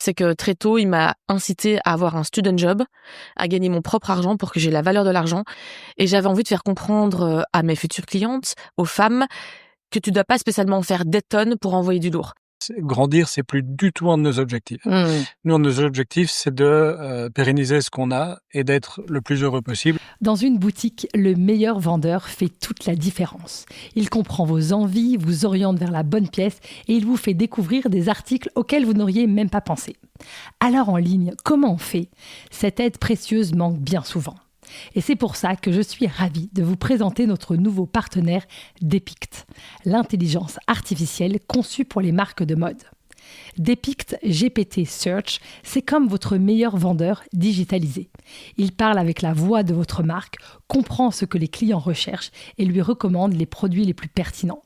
C'est que très tôt, il m'a incité à avoir un student job, à gagner mon propre argent pour que j'ai la valeur de l'argent. Et j'avais envie de faire comprendre à mes futures clientes, aux femmes, que tu dois pas spécialement faire des tonnes pour envoyer du lourd. Grandir, c'est plus du tout un de nos objectifs. Nous, un de nos objectifs, c'est de pérenniser ce qu'on a et d'être le plus heureux possible. Dans une boutique, le meilleur vendeur fait toute la différence. Il comprend vos envies, vous oriente vers la bonne pièce et il vous fait découvrir des articles auxquels vous n'auriez même pas pensé. Alors en ligne, comment on fait ? Cette aide précieuse manque bien souvent. Et c'est pour ça que je suis ravie de vous présenter notre nouveau partenaire Depict, l'intelligence artificielle conçue pour les marques de mode. Depict GPT Search, c'est comme votre meilleur vendeur digitalisé. Il parle avec la voix de votre marque, comprend ce que les clients recherchent et lui recommande les produits les plus pertinents.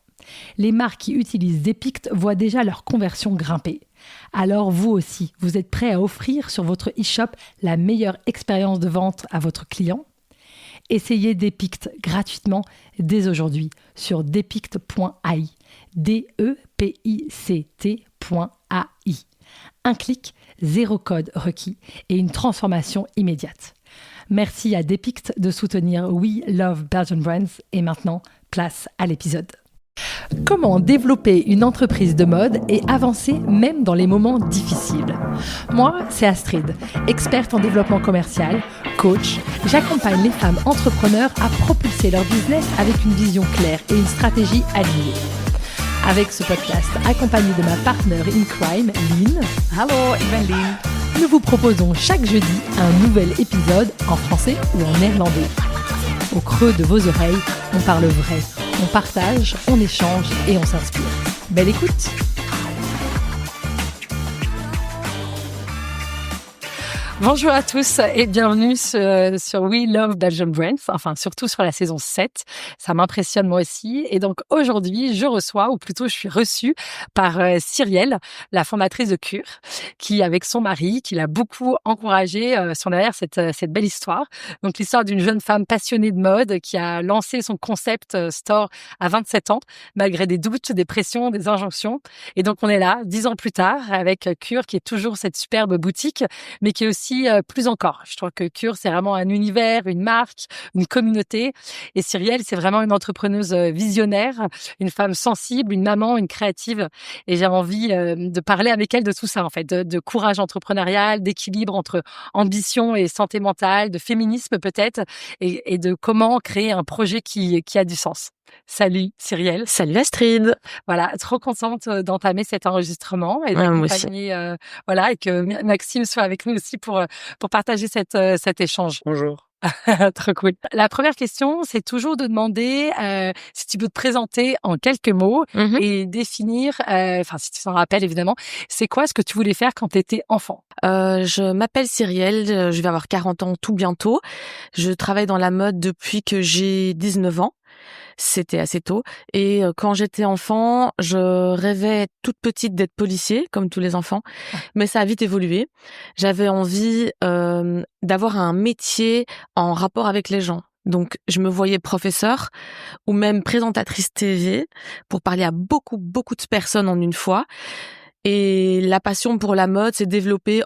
Les marques qui utilisent Depict voient déjà leur conversion grimper. Alors vous aussi, vous êtes prêt à offrir sur votre e-shop la meilleure expérience de vente à votre client ? Essayez Depict gratuitement dès aujourd'hui sur depict.ai, depict.ai. Un clic, 0 code requis et une transformation immédiate. Merci à Depict de soutenir We Love Belgian Brands et maintenant, place à l'épisode. Comment développer une entreprise de mode et avancer même dans les moments difficiles ? Moi, c'est Astrid, experte en développement commercial, coach. J'accompagne les femmes entrepreneurs à propulser leur business avec une vision claire et une stratégie alignée. Avec ce podcast, accompagné de ma partenaire in crime, Lynn. Hallo, ik ben Lynn. Nous vous proposons chaque jeudi un nouvel épisode en français ou en néerlandais. Au creux de vos oreilles, on parle vrai, on partage, on échange et on s'inspire. Belle écoute! Bonjour à tous et bienvenue sur We Love Belgian Brands, enfin surtout sur la saison 7. Ça m'impressionne moi aussi. Et donc aujourd'hui, je reçois, ou plutôt je suis reçue par Cyrielle, la fondatrice de Cure, qui avec son mari, qui l'a beaucoup encouragée sont derrière cette belle histoire. Donc l'histoire d'une jeune femme passionnée de mode qui a lancé son concept store à 27 ans, malgré des doutes, des pressions, des injonctions. Et donc on est là, 10 ans plus tard, avec Cure, qui est toujours cette superbe boutique, mais qui est aussi plus encore. Je trouve que Cure, c'est vraiment un univers, une marque, une communauté. Et Cyrielle, c'est vraiment une entrepreneuse visionnaire, une femme sensible, une maman, une créative. Et j'ai envie de parler avec elle de tout ça, en fait, de courage entrepreneurial, d'équilibre entre ambition et santé mentale, de féminisme peut-être, et de comment créer un projet qui a du sens. Salut Cyrielle. Salut Astrid. Voilà, trop contente d'entamer cet enregistrement et d'accompagner, et que Maxime soit avec nous aussi pour partager cet échange. Bonjour. Trop cool. La première question, c'est toujours de demander si tu peux te présenter en quelques mots et définir, si tu t'en rappelles évidemment, c'est quoi ce que tu voulais faire quand tu étais enfant ? Je m'appelle Cyrielle, je vais avoir 40 ans tout bientôt. Je travaille dans la mode depuis que j'ai 19 ans. C'était assez tôt. Et quand j'étais enfant, je rêvais toute petite d'être policier, comme tous les enfants. Mais ça a vite évolué. J'avais envie d'avoir un métier en rapport avec les gens. Donc, je me voyais professeure ou même présentatrice TV pour parler à beaucoup de personnes en une fois. Et la passion pour la mode s'est développée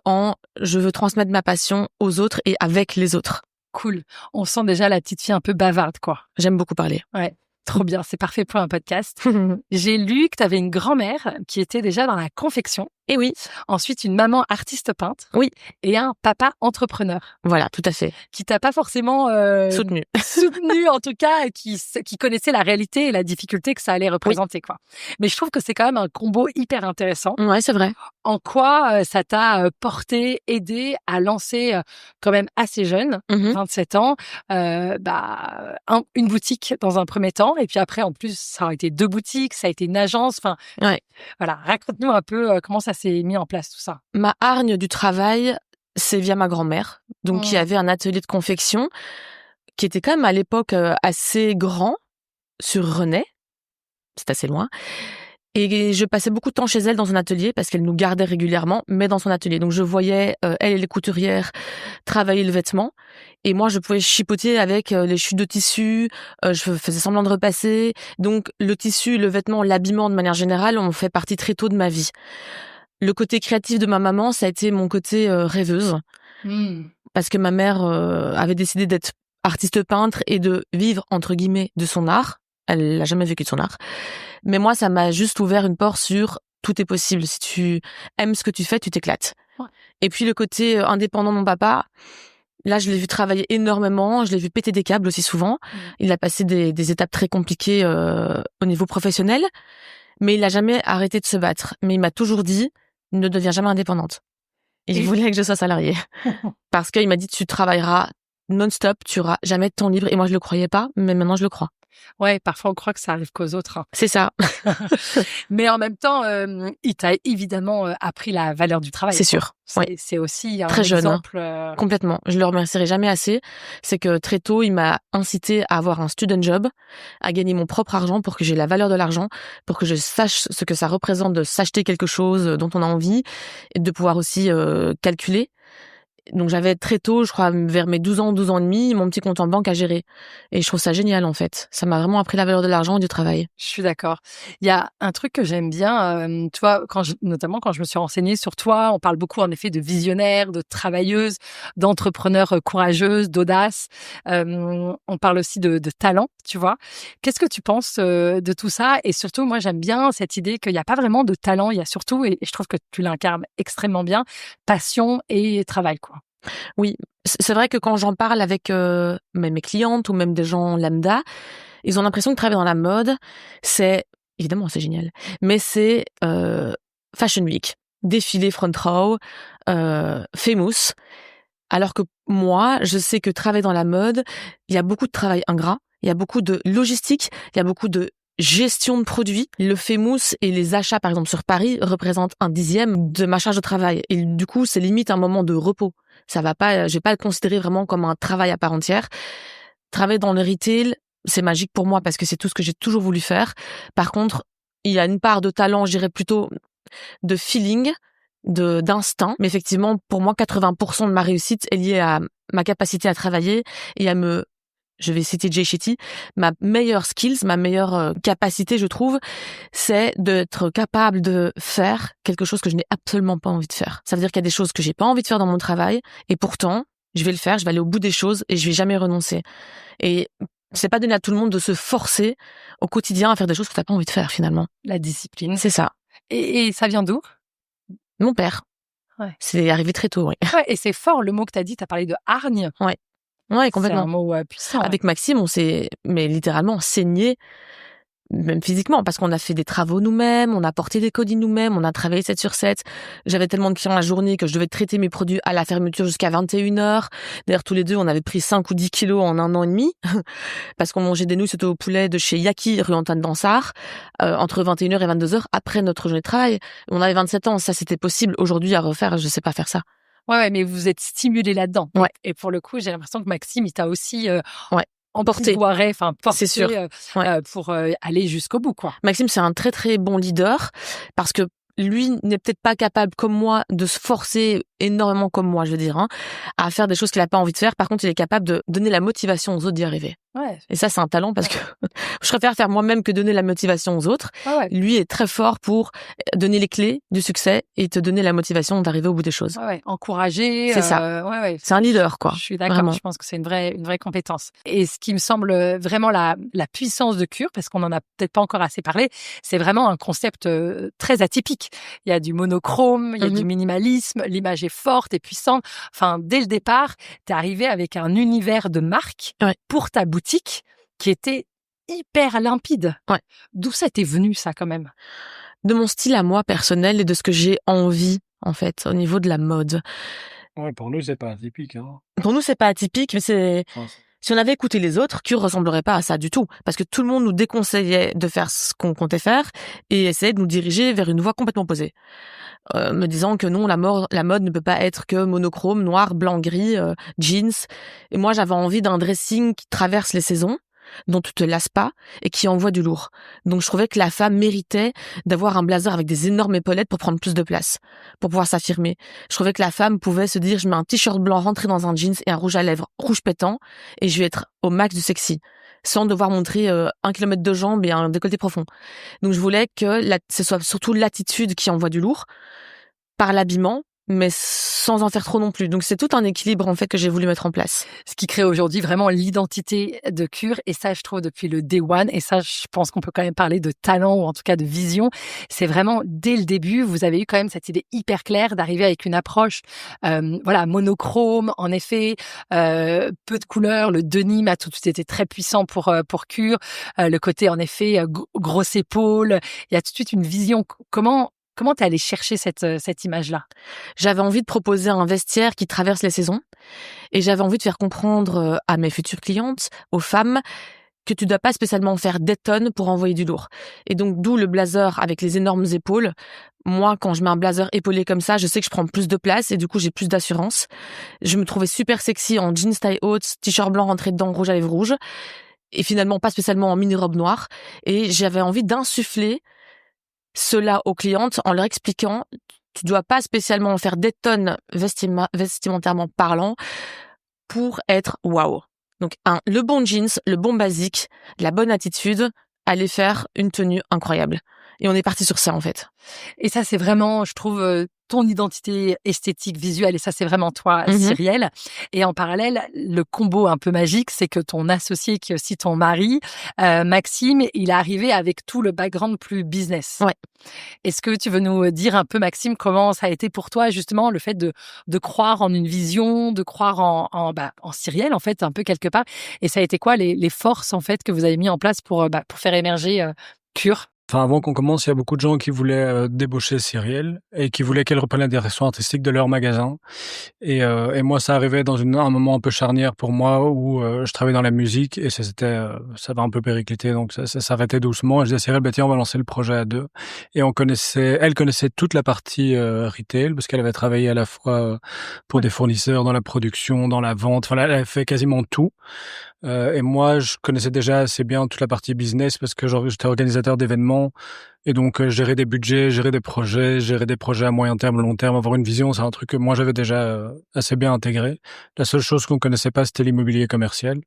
je veux transmettre ma passion aux autres et avec les autres. Cool. On sent déjà la petite fille un peu bavarde, quoi. J'aime beaucoup parler. Ouais. Trop bien, c'est parfait pour un podcast. J'ai lu que tu avais une grand-mère qui était déjà dans la confection. Et oui. Ensuite, une maman artiste peintre. Oui. Et un papa entrepreneur. Voilà, tout à fait. Qui t'a pas forcément soutenu, en tout cas, et qui connaissait la réalité et la difficulté que ça allait représenter, quoi. Mais je trouve que c'est quand même un combo hyper intéressant. Ouais, c'est vrai. En quoi ça t'a porté, aidé à lancer quand même assez jeune, 27 ans, une boutique dans un premier temps, et puis après, en plus, ça a été 2 boutiques, ça a été une agence. Enfin, ouais. Voilà, raconte-nous un peu comment ça s'est mis en place tout ça. Ma hargne du travail, c'est via ma grand-mère, donc qui avait un atelier de confection qui était quand même à l'époque assez grand sur Renay, c'est assez loin. Et je passais beaucoup de temps chez elle dans son atelier parce qu'elle nous gardait régulièrement, mais dans son atelier. Donc je voyais elle et les couturières travailler le vêtement. Et moi, je pouvais chipoter avec les chutes de tissu, je faisais semblant de repasser. Donc le tissu, le vêtement, l'habillement de manière générale ont fait partie très tôt de ma vie. le côté créatif de ma maman, ça a été mon côté rêveuse. Parce que ma mère avait décidé d'être artiste peintre et de vivre, entre guillemets, de son art. Elle n'a jamais vécu de son art. Mais moi, ça m'a juste ouvert une porte sur tout est possible. Si tu aimes ce que tu fais, tu t'éclates. Ouais. Et puis le côté indépendant de mon papa, là, je l'ai vu travailler énormément. Je l'ai vu péter des câbles aussi souvent. Il a passé des étapes très compliquées au niveau professionnel. Mais il n'a jamais arrêté de se battre. Mais il m'a toujours dit, ne deviens jamais indépendante. Il voulait que je sois salariée. Parce qu'il m'a dit, tu travailleras non-stop, tu auras jamais de temps libre. Et moi, je le croyais pas, mais maintenant, je le crois. Ouais, parfois, on croit que ça arrive qu'aux autres. C'est ça. Mais en même temps, il t'a évidemment appris la valeur du travail. C'est sûr. C'est aussi un très jeune, exemple. Complètement. Je le remercierai jamais assez. C'est que très tôt, il m'a incité à avoir un student job, à gagner mon propre argent pour que j'ai la valeur de l'argent, pour que je sache ce que ça représente de s'acheter quelque chose dont on a envie et de pouvoir aussi calculer. Donc j'avais très tôt, je crois vers mes 12 ans et demi, mon petit compte en banque à gérer. Et je trouve ça génial en fait. Ça m'a vraiment appris la valeur de l'argent et du travail. Je suis d'accord. Il y a un truc que j'aime bien, tu vois, notamment quand je me suis renseignée sur toi, on parle beaucoup en effet de visionnaire, de travailleuse, d'entrepreneur courageuse, d'audace. On parle aussi de talent, tu vois. Qu'est-ce que tu penses de tout ça? Et surtout, moi j'aime bien cette idée qu'il n'y a pas vraiment de talent, il y a surtout, et je trouve que tu l'incarnes extrêmement bien, passion et travail, quoi. Oui, c'est vrai que quand j'en parle avec même mes clientes ou même des gens lambda, ils ont l'impression que travailler dans la mode, c'est évidemment c'est génial, mais c'est Fashion Week, défilé front row, famous. Alors que moi, je sais que travailler dans la mode, il y a beaucoup de travail ingrat, il y a beaucoup de logistique, il y a beaucoup de gestion de produits. Le famous et les achats, par exemple, sur Paris, représentent 1/10 de ma charge de travail. Et du coup, c'est limite un moment de repos. Ça va pas, je vais pas le considérer vraiment comme un travail à part entière. Travailler dans le retail, c'est magique pour moi parce que c'est tout ce que j'ai toujours voulu faire. Par contre, il y a une part de talent, je dirais plutôt de feeling, d'instinct. Mais effectivement, pour moi, 80% de ma réussite est liée à ma capacité à travailler et à je vais citer Jay Shetty, ma meilleure skills, ma meilleure capacité, je trouve, c'est d'être capable de faire quelque chose que je n'ai absolument pas envie de faire. Ça veut dire qu'il y a des choses que j'ai pas envie de faire dans mon travail, et pourtant, je vais le faire, je vais aller au bout des choses, et je vais jamais renoncer. Et c'est pas donné à tout le monde de se forcer au quotidien à faire des choses que t'as pas envie de faire, finalement. La discipline. C'est ça. Et ça vient d'où? Mon père. Ouais. C'est arrivé très tôt, oui. Ouais, et c'est fort, le mot que t'as dit, t'as parlé de hargne. Ouais. Ouais, complètement. C'est un mot puissant. Avec Maxime, on s'est, mais littéralement, saigné, même physiquement, parce qu'on a fait des travaux nous-mêmes, on a porté des colis nous-mêmes, on a travaillé 7 sur 7. J'avais tellement de clients la journée que je devais traiter mes produits à la fermeture jusqu'à 21h. D'ailleurs, tous les deux, on avait pris 5 ou 10 kilos en 1 an et demi, parce qu'on mangeait des nouilles sauté au poulet de chez Yaki, rue Antoine Dansart, entre 21h et 22h, après notre journée de travail. On avait 27 ans, ça c'était possible. Aujourd'hui, à refaire, je sais pas faire ça. Ouais, mais vous êtes stimulé là-dedans. Ouais. Et pour le coup, j'ai l'impression que Maxime, il t'a aussi porté, c'est sûr. Pour aller jusqu'au bout, quoi. Maxime, c'est un très très bon leader parce que lui n'est peut-être pas capable comme moi de se forcer énormément comme moi, je veux dire, à faire des choses qu'il a pas envie de faire. Par contre, il est capable de donner la motivation aux autres d'y arriver. Ouais. Et ça, c'est un talent parce que je préfère faire moi-même que donner la motivation aux autres. Ouais. Lui est très fort pour donner les clés du succès et te donner la motivation d'arriver au bout des choses. Ouais. Encourager. C'est ça. C'est un leader, quoi. Je suis d'accord. Vraiment. Je pense que c'est une vraie compétence. Et ce qui me semble vraiment la puissance de Cure, parce qu'on en a peut-être pas encore assez parlé, c'est vraiment un concept très atypique. Il y a du monochrome, il y a du minimalisme, l'image est forte et puissante. Enfin, dès le départ, t'es arrivé avec un univers de marque pour ta boutique qui était hyper limpide. Ouais. D'où ça t'est venu, ça, quand même? De mon style à moi personnel et de ce que j'ai envie, en fait, au niveau de la mode. Ouais, pour nous, c'est pas atypique, hein. Pour nous, c'est pas atypique, mais c'est... Si on avait écouté les autres, Cure ressemblerait pas à ça du tout. Parce que tout le monde nous déconseillait de faire ce qu'on comptait faire et essayait de nous diriger vers une voie complètement opposée. Me disant que non, la mode ne peut pas être que monochrome, noir, blanc, gris, jeans. Et moi, j'avais envie d'un dressing qui traverse les saisons, dont tu te lasses pas et qui envoie du lourd. Donc je trouvais que la femme méritait d'avoir un blazer avec des énormes épaulettes pour prendre plus de place, pour pouvoir s'affirmer. Je trouvais que la femme pouvait se dire, je mets un t-shirt blanc rentré dans un jeans et un rouge à lèvres rouge pétant et je vais être au max du sexy, sans devoir montrer 1 kilomètre de jambes et un décolleté profond. Donc je voulais que ce soit surtout l'attitude qui envoie du lourd. par l'habillement, mais sans en faire trop non plus. Donc c'est tout un équilibre en fait que j'ai voulu mettre en place. Ce qui crée aujourd'hui vraiment l'identité de Cure, et ça je trouve depuis le day one, et ça je pense qu'on peut quand même parler de talent ou en tout cas de vision. C'est vraiment dès le début, vous avez eu quand même cette idée hyper claire d'arriver avec une approche monochrome, en effet, peu de couleurs. Le denim a tout de suite été très puissant pour Cure. Le côté en effet grosse épaule, il y a tout de suite une vision. Comment t'es allé chercher cette image-là? J'avais envie de proposer un vestiaire qui traverse les saisons et j'avais envie de faire comprendre à mes futures clientes, aux femmes, que tu dois pas spécialement faire des tonnes pour envoyer du lourd. Et donc, d'où le blazer avec les énormes épaules. Moi, quand je mets un blazer épaulé comme ça, je sais que je prends plus de place et du coup, j'ai plus d'assurance. Je me trouvais super sexy en jeans taille haute, t-shirt blanc rentré dedans, rouge à lèvres rouge. Et finalement, pas spécialement en mini-robe noire. Et j'avais envie d'insuffler cela aux clientes en leur expliquant tu dois pas spécialement en faire des tonnes vestimentairement parlant pour être waouh. Donc le bon jeans, le bon basique, la bonne attitude, aller faire une tenue incroyable. Et on est parti sur ça en fait. Et ça c'est vraiment, je trouve, ton identité esthétique, visuelle, et ça c'est vraiment toi, Cyrielle. Et en parallèle, le combo un peu magique, c'est que ton associé, qui est aussi ton mari, Maxime, il est arrivé avec tout le background plus business. Ouais. Est-ce que tu veux nous dire un peu, Maxime, comment ça a été pour toi justement le fait de croire en une vision, de croire en Cyrielle en fait, un peu quelque part, et ça a été quoi les forces en fait que vous avez mis en place pour faire émerger Cure? Enfin, avant qu'on commence, il y a beaucoup de gens qui voulaient débaucher Cyrielle et qui voulaient qu'elle reprenne la direction artistique de leur magasin. Et moi, ça arrivait dans un moment un peu charnière pour moi où je travaillais dans la musique et ça va un peu péricliter, donc ça s'arrêtait doucement. Et je disais à Cyrielle, tiens, on va lancer le projet à deux. Et elle connaissait toute la partie retail parce qu'elle avait travaillé à la fois pour des fournisseurs, dans la production, dans la vente. Enfin, elle avait fait quasiment tout. Et moi, je connaissais déjà assez bien toute la partie business parce que j'étais organisateur d'événements et donc gérer des budgets, gérer des projets à moyen terme, long terme, avoir une vision, c'est un truc que moi j'avais déjà assez bien intégré. La seule chose qu'on connaissait pas, c'était l'immobilier commercial.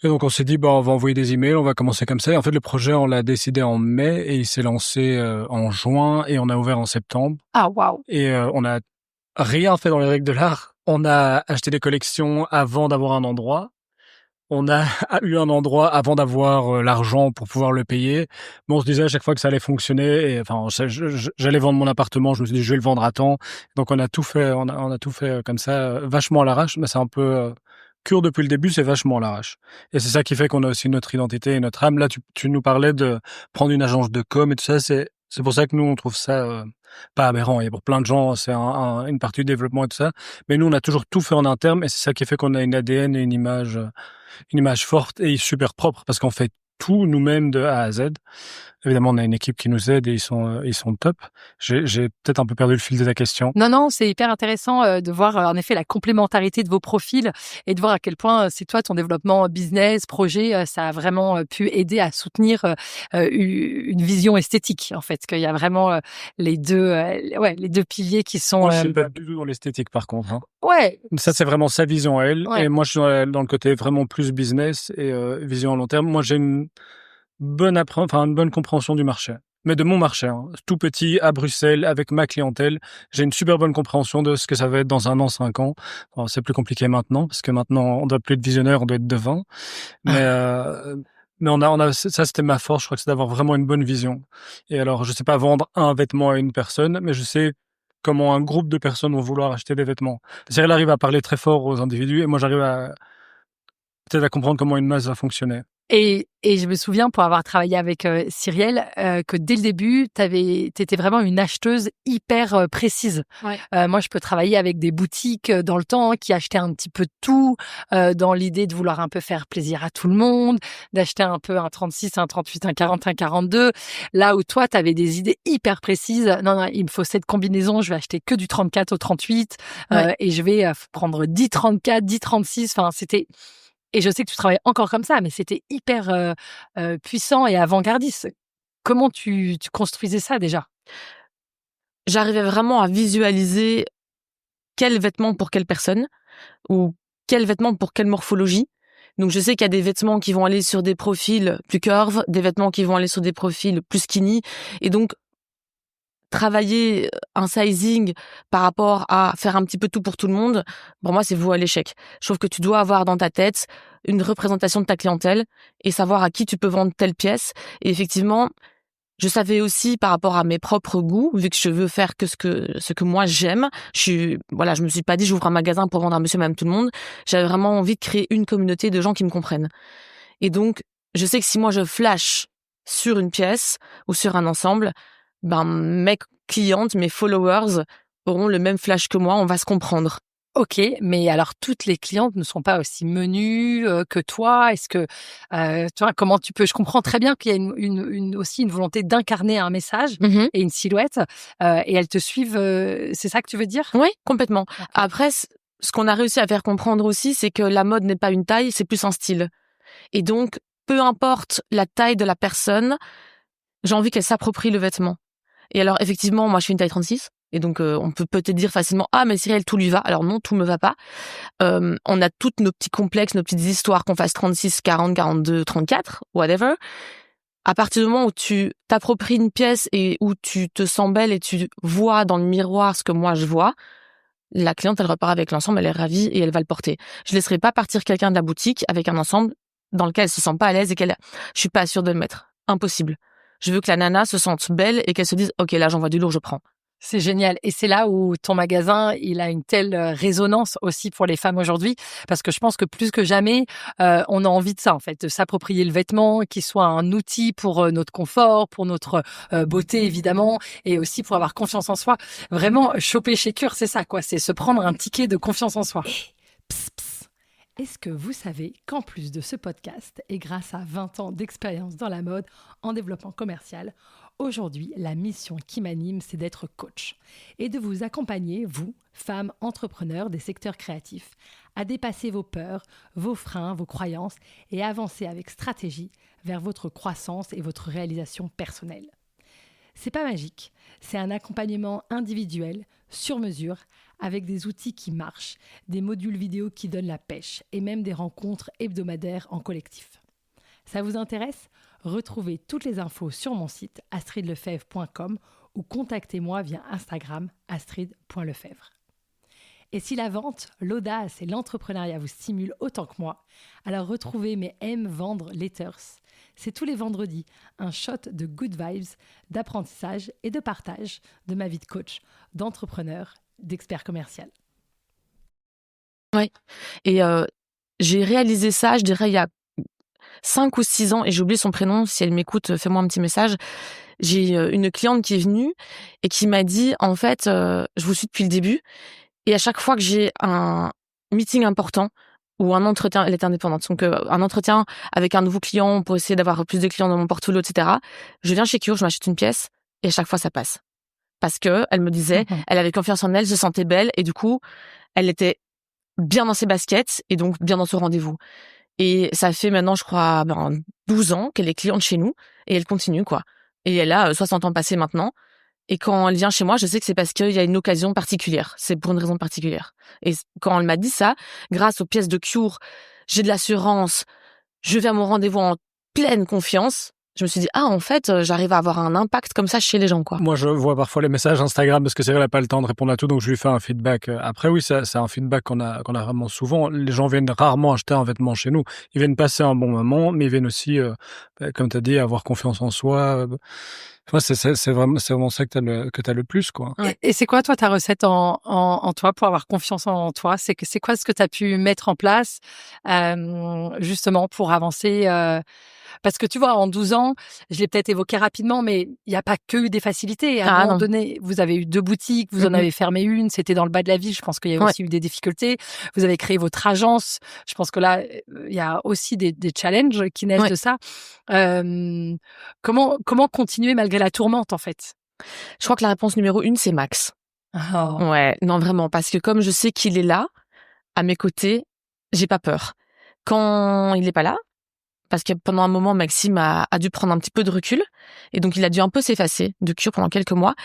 Et donc on s'est dit, on va envoyer des emails, on va commencer comme ça. Et en fait, le projet, on l'a décidé en mai et il s'est lancé en juin et on a ouvert en septembre. Ah waouh! Et on a rien fait dans les règles de l'art. On a acheté des collections avant d'avoir un endroit. On a eu un endroit avant d'avoir l'argent pour pouvoir le payer. Mais on se disait à chaque fois que ça allait fonctionner. Et enfin, j'allais vendre mon appartement. Je me suis dit, je vais le vendre à temps. Donc on a tout fait, on a tout fait comme ça, vachement à l'arrache. Mais c'est un peu Cure depuis le début, c'est vachement à l'arrache. Et c'est ça qui fait qu'on a aussi notre identité et notre âme. Là, tu nous parlais de prendre une agence de com et tout ça. C'est pour ça que nous on trouve ça pas aberrant. Et pour plein de gens, c'est une partie du développement et tout ça. Mais nous, on a toujours tout fait en interne et c'est ça qui fait qu'on a une ADN et une image forte et super propre parce qu'on fait tout nous-mêmes de A à Z. Évidemment, on a une équipe qui nous aide et ils sont top. J'ai peut-être un peu perdu le fil de ta question. Non, c'est hyper intéressant de voir en effet la complémentarité de vos profils et de voir à quel point c'est toi, ton développement business, projet, ça a vraiment pu aider à soutenir une vision esthétique en fait, qu'il y a vraiment les deux piliers qui sont... Moi, je suis pas du tout dans l'esthétique par contre. Hein. Ouais. Ça, c'est vraiment sa vision à elle. Ouais. Et moi, je suis dans le côté vraiment plus business et vision à long terme. Moi, j'ai une bonne compréhension du marché. Mais de mon marché, hein. Tout petit, à Bruxelles, avec ma clientèle, j'ai une super bonne compréhension de ce que ça va être dans 1 an, 5 ans. Bon, c'est plus compliqué maintenant, parce que maintenant, on doit plus être visionnaire, on doit être devin. Mais ça, c'était ma force, je crois que c'est d'avoir vraiment une bonne vision. Et alors, je sais pas vendre un vêtement à une personne, mais je sais comment un groupe de personnes vont vouloir acheter des vêtements. C'est-à-dire, elle arrive à parler très fort aux individus, et moi, j'arrive peut-être à comprendre comment une masse va fonctionner. Et je me souviens, pour avoir travaillé avec Cyrielle, que dès le début, t'étais vraiment une acheteuse hyper précise. Ouais. Moi, je peux travailler avec des boutiques dans le temps qui achetaient un petit peu de tout, dans l'idée de vouloir un peu faire plaisir à tout le monde, d'acheter un peu un 36, un 38, un 40, un 42. Là où toi, t'avais des idées hyper précises. Non, il me faut cette combinaison, je vais acheter que du 34 au 38 et je vais prendre 10 34, 10 36. Enfin, c'était... Et je sais que tu travailles encore comme ça, mais c'était hyper puissant et avant-gardiste. Comment tu construisais ça déjà? J'arrivais vraiment à visualiser quel vêtement pour quelle personne ou quel vêtement pour quelle morphologie. Donc je sais qu'il y a des vêtements qui vont aller sur des profils plus curves, des vêtements qui vont aller sur des profils plus skinny. Et donc travailler un sizing par rapport à faire un petit peu tout pour tout le monde, pour moi, c'est voué à l'échec. Je trouve que tu dois avoir dans ta tête une représentation de ta clientèle et savoir à qui tu peux vendre telle pièce. Et effectivement, je savais aussi par rapport à mes propres goûts, vu que je veux faire que ce que moi j'aime. Je me suis pas dit j'ouvre un magasin pour vendre à monsieur, madame, tout le monde. J'avais vraiment envie de créer une communauté de gens qui me comprennent. Et donc, je sais que si moi je flash sur une pièce ou sur un ensemble, mes clientes, mes followers auront le même flash que moi, on va se comprendre. Ok, mais alors toutes les clientes ne sont pas aussi menues que toi. Est-ce que tu vois comment tu peux? Je comprends très bien qu'il y a aussi une volonté d'incarner un message et une silhouette, et elles te suivent. C'est ça que tu veux dire? Oui, complètement. Après, ce qu'on a réussi à faire comprendre aussi, c'est que la mode n'est pas une taille, c'est plus un style. Et donc, peu importe la taille de la personne, j'ai envie qu'elle s'approprie le vêtement. Et alors, effectivement, moi, je suis une taille 36. Et donc, on peut peut-être dire facilement, ah, mais Cyrielle, tout lui va. Alors non, tout me va pas. On a toutes nos petits complexes, nos petites histoires, qu'on fasse 36, 40, 42, 34, whatever. À partir du moment où tu t'appropries une pièce et où tu te sens belle et tu vois dans le miroir ce que moi je vois, la cliente, elle repart avec l'ensemble, elle est ravie et elle va le porter. Je laisserai pas partir quelqu'un de la boutique avec un ensemble dans lequel elle se sent pas à l'aise et je suis pas sûre de le mettre. Impossible. Je veux que la nana se sente belle et qu'elle se dise, OK, là, j'envoie du lourd, je prends. C'est génial. Et c'est là où ton magasin, il a une telle résonance aussi pour les femmes aujourd'hui. Parce que je pense que plus que jamais, on a envie de ça, en fait, de s'approprier le vêtement, qu'il soit un outil pour notre confort, pour notre beauté, évidemment, et aussi pour avoir confiance en soi. Vraiment, choper chez Cure, c'est ça, quoi. C'est se prendre un ticket de confiance en soi. Est-ce que vous savez qu'en plus de ce podcast, et grâce à 20 ans d'expérience dans la mode, en développement commercial, aujourd'hui, la mission qui m'anime, c'est d'être coach et de vous accompagner, vous, femmes entrepreneurs des secteurs créatifs, à dépasser vos peurs, vos freins, vos croyances et avancer avec stratégie vers votre croissance et votre réalisation personnelle. C'est pas magique, c'est un accompagnement individuel, sur mesure, avec des outils qui marchent, des modules vidéo qui donnent la pêche et même des rencontres hebdomadaires en collectif. Ça vous intéresse ? Retrouvez toutes les infos sur mon site astridlefebvre.com ou contactez-moi via Instagram astrid.lefebvre. Et si la vente, l'audace et l'entrepreneuriat vous stimulent autant que moi, alors retrouvez mes Aime Vendre Letters. C'est tous les vendredis, un shot de good vibes, d'apprentissage et de partage de ma vie de coach, d'entrepreneur, d'expert commercial. Oui, et j'ai réalisé ça, je dirais, il y a 5 ou 6 ans, et j'ai oublié son prénom, si elle m'écoute, fais-moi un petit message. J'ai une cliente qui est venue et qui m'a dit, en fait, je vous suis depuis le début, et à chaque fois que j'ai un meeting important ou un entretien, elle est indépendante, donc un entretien avec un nouveau client pour essayer d'avoir plus de clients dans mon portfolio, etc., je viens chez Cure, je m'achète une pièce, et à chaque fois, ça passe. Parce que elle me disait, elle avait confiance en elle, se sentait belle, et du coup, elle était bien dans ses baskets, et donc bien dans ce rendez-vous. Et ça fait maintenant, je crois, 12 ans qu'elle est cliente chez nous, et elle continue, quoi. Et elle a 60 ans passés maintenant. Et quand elle vient chez moi, je sais que c'est parce qu'il y a une occasion particulière. C'est pour une raison particulière. Et quand elle m'a dit ça, grâce aux pièces de Cure, j'ai de l'assurance, je vais à mon rendez-vous en pleine confiance. Je me suis dit, en fait, j'arrive à avoir un impact comme ça chez les gens, quoi. Moi, je vois parfois les messages Instagram parce que c'est vrai, elle n'a pas le temps de répondre à tout, donc je lui fais un feedback. Après, oui, c'est un feedback qu'on a vraiment souvent. Les gens viennent rarement acheter un vêtement chez nous. Ils viennent passer un bon moment, mais ils viennent aussi, comme tu as dit, avoir confiance en soi. C'est vraiment ça que t'as le plus, quoi. Et c'est quoi, toi, ta recette en toi pour avoir confiance en toi? C'est quoi ce que tu as pu mettre en place, justement, pour avancer, parce que tu vois, en 12 ans, je l'ai peut-être évoqué rapidement, mais il n'y a pas que eu des facilités. À un moment donné, vous avez eu 2 boutiques, vous en avez fermé une, c'était dans le bas de la ville. Je pense qu'il y a aussi eu des difficultés. Vous avez créé votre agence. Je pense que là, il y a aussi des challenges qui naissent de ça. Comment continuer malgré la tourmente, en fait? Je crois que la réponse numéro 1, c'est Max. Oh. Ouais, non, vraiment, parce que comme je sais qu'il est là, à mes côtés, j'ai pas peur. Quand il est pas là, parce que pendant un moment, Maxime a dû prendre un petit peu de recul, et donc il a dû un peu s'effacer de Cure pendant quelques mois.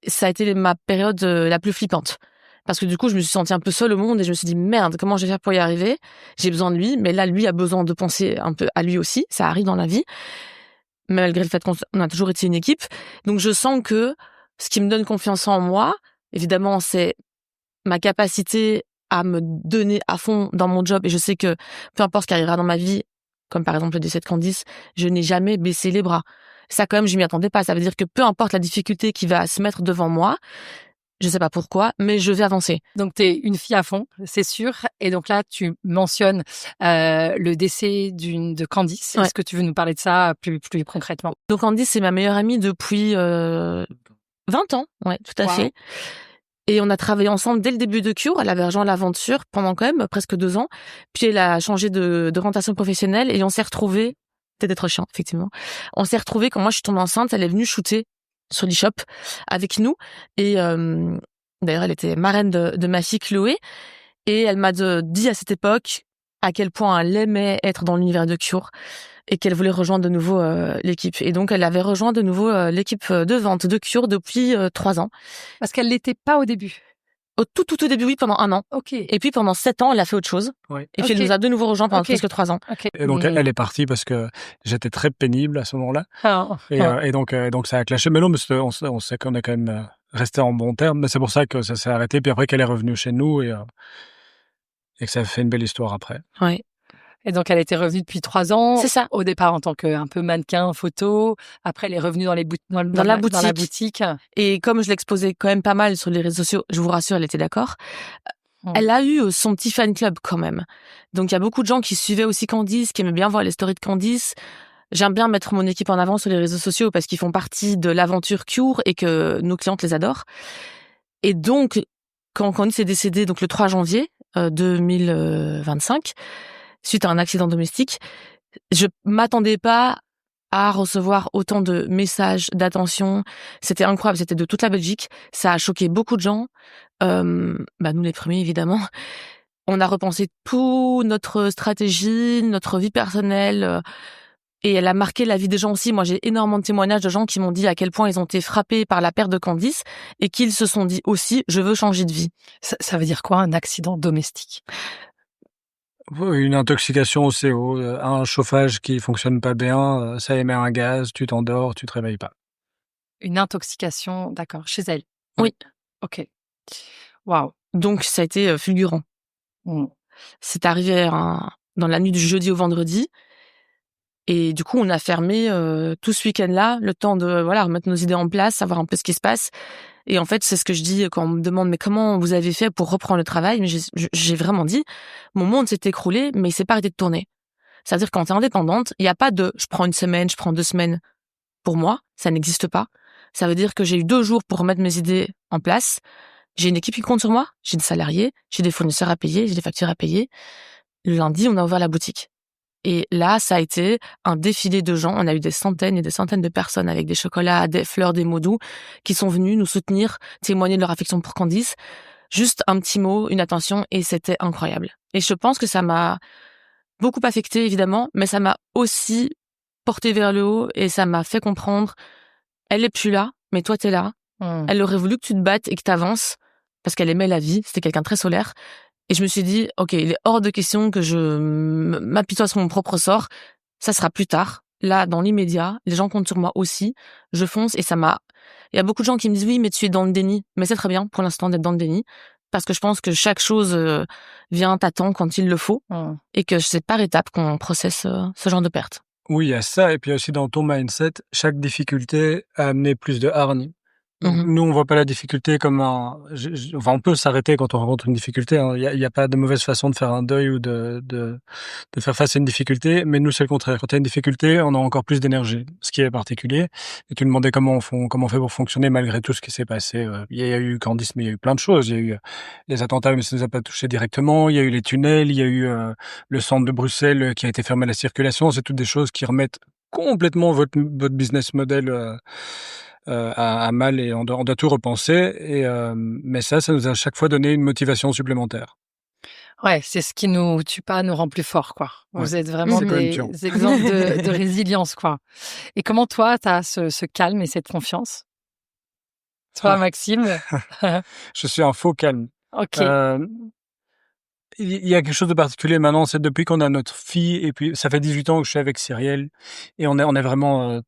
Ça a été ma période la plus flippante. Parce que du coup, je me suis sentie un peu seule au monde, et je me suis dit, merde, comment je vais faire pour y arriver? J'ai besoin de lui, mais là, lui a besoin de penser un peu à lui aussi. Ça arrive dans la vie, malgré le fait qu'on a toujours été une équipe. Donc je sens que ce qui me donne confiance en moi, évidemment, c'est ma capacité à me donner à fond dans mon job. Et je sais que peu importe ce qui arrivera dans ma vie, comme par exemple le décès de Candice, je n'ai jamais baissé les bras. Ça, quand même, je m'y attendais pas. Ça veut dire que peu importe la difficulté qui va se mettre devant moi, je sais pas pourquoi, mais je vais avancer. Donc, tu es une fille à fond, c'est sûr. Et donc là, tu mentionnes le décès de Candice. Ouais. Est-ce que tu veux nous parler de ça plus concrètement? Donc Candice, c'est ma meilleure amie depuis 20 ans. Ouais, tout à Wow. fait. Et on a travaillé ensemble dès le début de Cure. Elle avait rejoint l'aventure pendant quand même presque 2 ans. Puis elle a changé d'orientation professionnelle et on s'est retrouvés. Peut-être d'être chiant, effectivement. On s'est retrouvés quand moi je suis tombée enceinte. Elle est venue shooter sur l'e-shop avec nous. Et d'ailleurs, elle était marraine de ma fille Chloé. Et elle m'a dit à cette époque à quel point elle aimait être dans l'univers de Cure et qu'elle voulait rejoindre de nouveau l'équipe. Et donc, elle avait rejoint de nouveau l'équipe de vente de Cure depuis 3 ans. Parce qu'elle l'était pas au début. Au tout début, oui, pendant 1 an. Ok. Et puis, pendant 7 ans, elle a fait autre chose. Ouais. Et puis, Ok. elle nous a de nouveau rejoint pendant Ok. presque 3 ans. Ok. Et donc, elle est partie parce que j'étais très pénible à ce moment-là. Ah, Et donc, ça a clashé. Mais non, mais on sait qu'on est quand même resté en bons termes. Mais c'est pour ça que ça s'est arrêté. Puis après qu'elle est revenue chez nous et que ça a fait une belle histoire après. Ouais. Et donc, elle était revenue depuis 3 ans. C'est ça. Au départ, en tant qu'un peu mannequin, photo. Après, elle est revenue dans la boutique. Et comme je l'exposais quand même pas mal sur les réseaux sociaux, je vous rassure, elle était d'accord. Elle a eu son petit fan club quand même. Donc, il y a beaucoup de gens qui suivaient aussi Candice, qui aimaient bien voir les stories de Candice. J'aime bien mettre mon équipe en avant sur les réseaux sociaux parce qu'ils font partie de l'aventure Cure et que nos clientes les adorent. Et donc, quand Candice est décédée, donc le 3 janvier 2025, suite à un accident domestique, je m'attendais pas à recevoir autant de messages d'attention. C'était incroyable, c'était de toute la Belgique. Ça a choqué beaucoup de gens. Nous les premiers, évidemment. On a repensé tout notre stratégie, notre vie personnelle. Et elle a marqué la vie des gens aussi. Moi, j'ai énormément de témoignages de gens qui m'ont dit à quel point ils ont été frappés par la perte de Candice et qu'ils se sont dit aussi, je veux changer de vie. Ça veut dire quoi, un accident domestique? Une intoxication au CO, un chauffage qui fonctionne pas bien, ça émet un gaz, tu t'endors, tu te réveilles pas. Une intoxication, d'accord, chez elle? Oui. Ok. Waouh. Donc, ça a été fulgurant. C'est arrivé dans la nuit du jeudi au vendredi. Et du coup, on a fermé tout ce week-end-là, le temps de remettre nos idées en place, savoir un peu ce qui se passe. Et en fait, c'est ce que je dis quand on me demande mais comment vous avez fait pour reprendre le travail. Mais j'ai vraiment dit, mon monde s'est écroulé, mais il s'est pas arrêté de tourner. C'est-à-dire quand t'es indépendante, il y a pas de je prends 1 semaine, je prends 2 semaines. Pour moi, ça n'existe pas. Ça veut dire que j'ai eu 2 jours pour remettre mes idées en place. J'ai une équipe qui compte sur moi, j'ai des salariés, j'ai des fournisseurs à payer, j'ai des factures à payer. Le lundi, on a ouvert la boutique. Et là, ça a été un défilé de gens. On a eu des centaines et des centaines de personnes avec des chocolats, des fleurs, des mots doux qui sont venus nous soutenir, témoigner de leur affection pour Candice. Juste un petit mot, une attention, et c'était incroyable. Et je pense que ça m'a beaucoup affectée, évidemment, mais ça m'a aussi portée vers le haut et ça m'a fait comprendre, elle est plus là, mais toi t'es là. Elle aurait voulu que tu te battes et que t'avances parce qu'elle aimait la vie. C'était quelqu'un de très solaire. Et je me suis dit, ok, il est hors de question que je m'apitoie sur mon propre sort. Ça sera plus tard. Là, dans l'immédiat, les gens comptent sur moi aussi. Je fonce et il y a beaucoup de gens qui me disent, oui, mais tu es dans le déni. Mais c'est très bien, pour l'instant, d'être dans le déni. Parce que je pense que chaque chose vient à temps quand il le faut. Et que c'est par étapes qu'on processe ce genre de perte. Oui, il y a ça. Et puis aussi dans ton mindset, chaque difficulté a amené plus de hargne. Donc, nous, on voit pas la difficulté comme on peut s'arrêter quand on rencontre une difficulté. Hein. Il y a pas de mauvaise façon de faire un deuil ou de faire face à une difficulté. Mais nous, c'est le contraire. Quand il y a une difficulté, on a encore plus d'énergie, ce qui est particulier. Et tu demandais comment on fait pour fonctionner malgré tout ce qui s'est passé. Il y a eu Candice, mais il y a eu plein de choses. Il y a eu les attentats, mais ça nous a pas touché directement. Il y a eu les tunnels. Il y a eu le centre de Bruxelles qui a été fermé à la circulation. C'est toutes des choses qui remettent complètement votre business model à mal et on doit tout repenser. Mais ça nous a à chaque fois donné une motivation supplémentaire. Ouais, c'est ce qui nous tue pas, nous rend plus forts, quoi. Vous êtes vraiment C'est des exemples de résilience, quoi. Et comment toi, t'as ce calme et cette confiance? Toi, Maxime? Je suis un faux calme. Ok. Il y a quelque chose de particulier maintenant, c'est depuis qu'on a notre fille, et puis ça fait 18 ans que je suis avec Cyrielle, et on est vraiment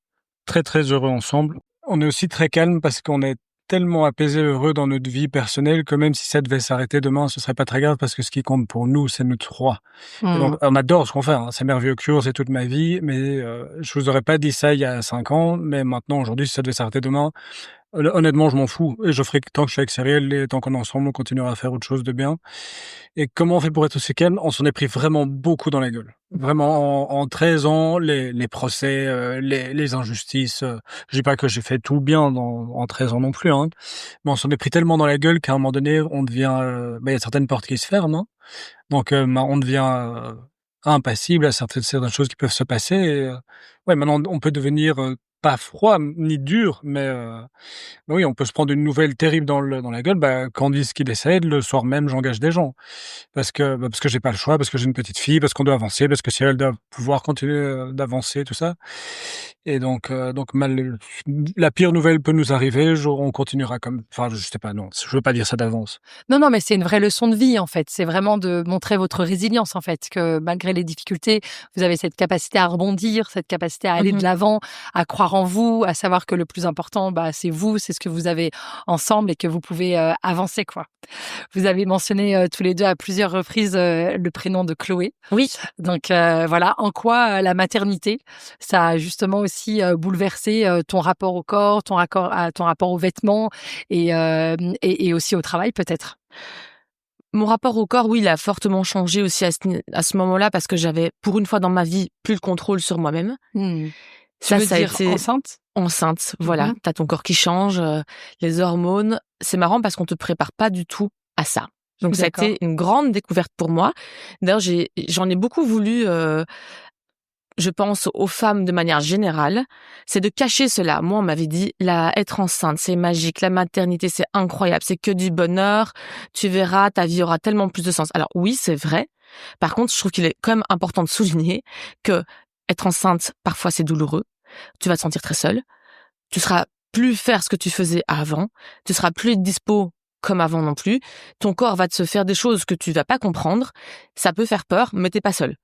très très heureux ensemble. On est aussi très calme parce qu'on est tellement apaisé, heureux dans notre vie personnelle que même si ça devait s'arrêter demain, ce serait pas très grave parce que ce qui compte pour nous, c'est notre roi. Et donc, on adore ce qu'on fait, hein. C'est merveilleux Cure, c'est toute ma vie, mais je vous aurais pas dit ça il y a 5 ans, mais maintenant, aujourd'hui, si ça devait s'arrêter demain, honnêtement, je m'en fous. Et je ferai que tant que je suis avec Cyrielle et tant qu'on est ensemble, on continuera à faire autre chose de bien. Et comment on fait pour être aussi calme? On s'en est pris vraiment beaucoup dans la gueule. Vraiment, en 13 ans, les procès, les injustices, je dis pas que j'ai fait tout bien en 13 ans non plus, hein. Mais on s'en est pris tellement dans la gueule qu'à un moment donné, on devient, il y a certaines portes qui se ferment, hein. Donc, on devient, impassible à certaines choses qui peuvent se passer et ouais, maintenant on peut devenir, pas froid ni dur, mais oui, on peut se prendre une nouvelle terrible dans la gueule. Candice qui décède, le soir même, j'engage des gens. Parce que j'ai pas le choix, parce que j'ai une petite fille, parce qu'on doit avancer, parce que si elle doit pouvoir continuer d'avancer, tout ça. Et donc la pire nouvelle peut nous arriver, on continuera comme, enfin, je sais pas, non, je veux pas dire ça d'avance. Non, mais c'est une vraie leçon de vie, en fait. C'est vraiment de montrer votre résilience, en fait, que malgré les difficultés, vous avez cette capacité à rebondir, cette capacité à aller de l'avant, à croire en vous, à savoir que le plus important, c'est vous, c'est ce que vous avez ensemble et que vous pouvez avancer, quoi. Vous avez mentionné tous les deux à plusieurs reprises le prénom de Chloé. Oui. Donc voilà, en quoi la maternité, ça a justement aussi bouleversé ton rapport au corps, ton rapport aux vêtements et aussi au travail peut-être. Mon rapport au corps, oui, il a fortement changé aussi à ce moment-là parce que j'avais, pour une fois dans ma vie, plus le contrôle sur moi-même. Ça a été enceinte. Enceinte, voilà. T'as ton corps qui change, les hormones. C'est marrant parce qu'on te prépare pas du tout à ça. Donc ça a été une grande découverte pour moi. D'ailleurs, j'en ai beaucoup voulu, je pense aux femmes de manière générale, c'est de cacher cela. Moi, on m'avait dit, être enceinte, c'est magique, la maternité, c'est incroyable, c'est que du bonheur, tu verras, ta vie aura tellement plus de sens. Alors oui, c'est vrai. Par contre, je trouve qu'il est quand même important de souligner que être enceinte, parfois, c'est douloureux. Tu vas te sentir très seule. Tu seras plus faire ce que tu faisais avant. Tu seras plus dispo comme avant non plus. Ton corps va te se faire des choses que tu vas pas comprendre. Ça peut faire peur, mais t'es pas seule.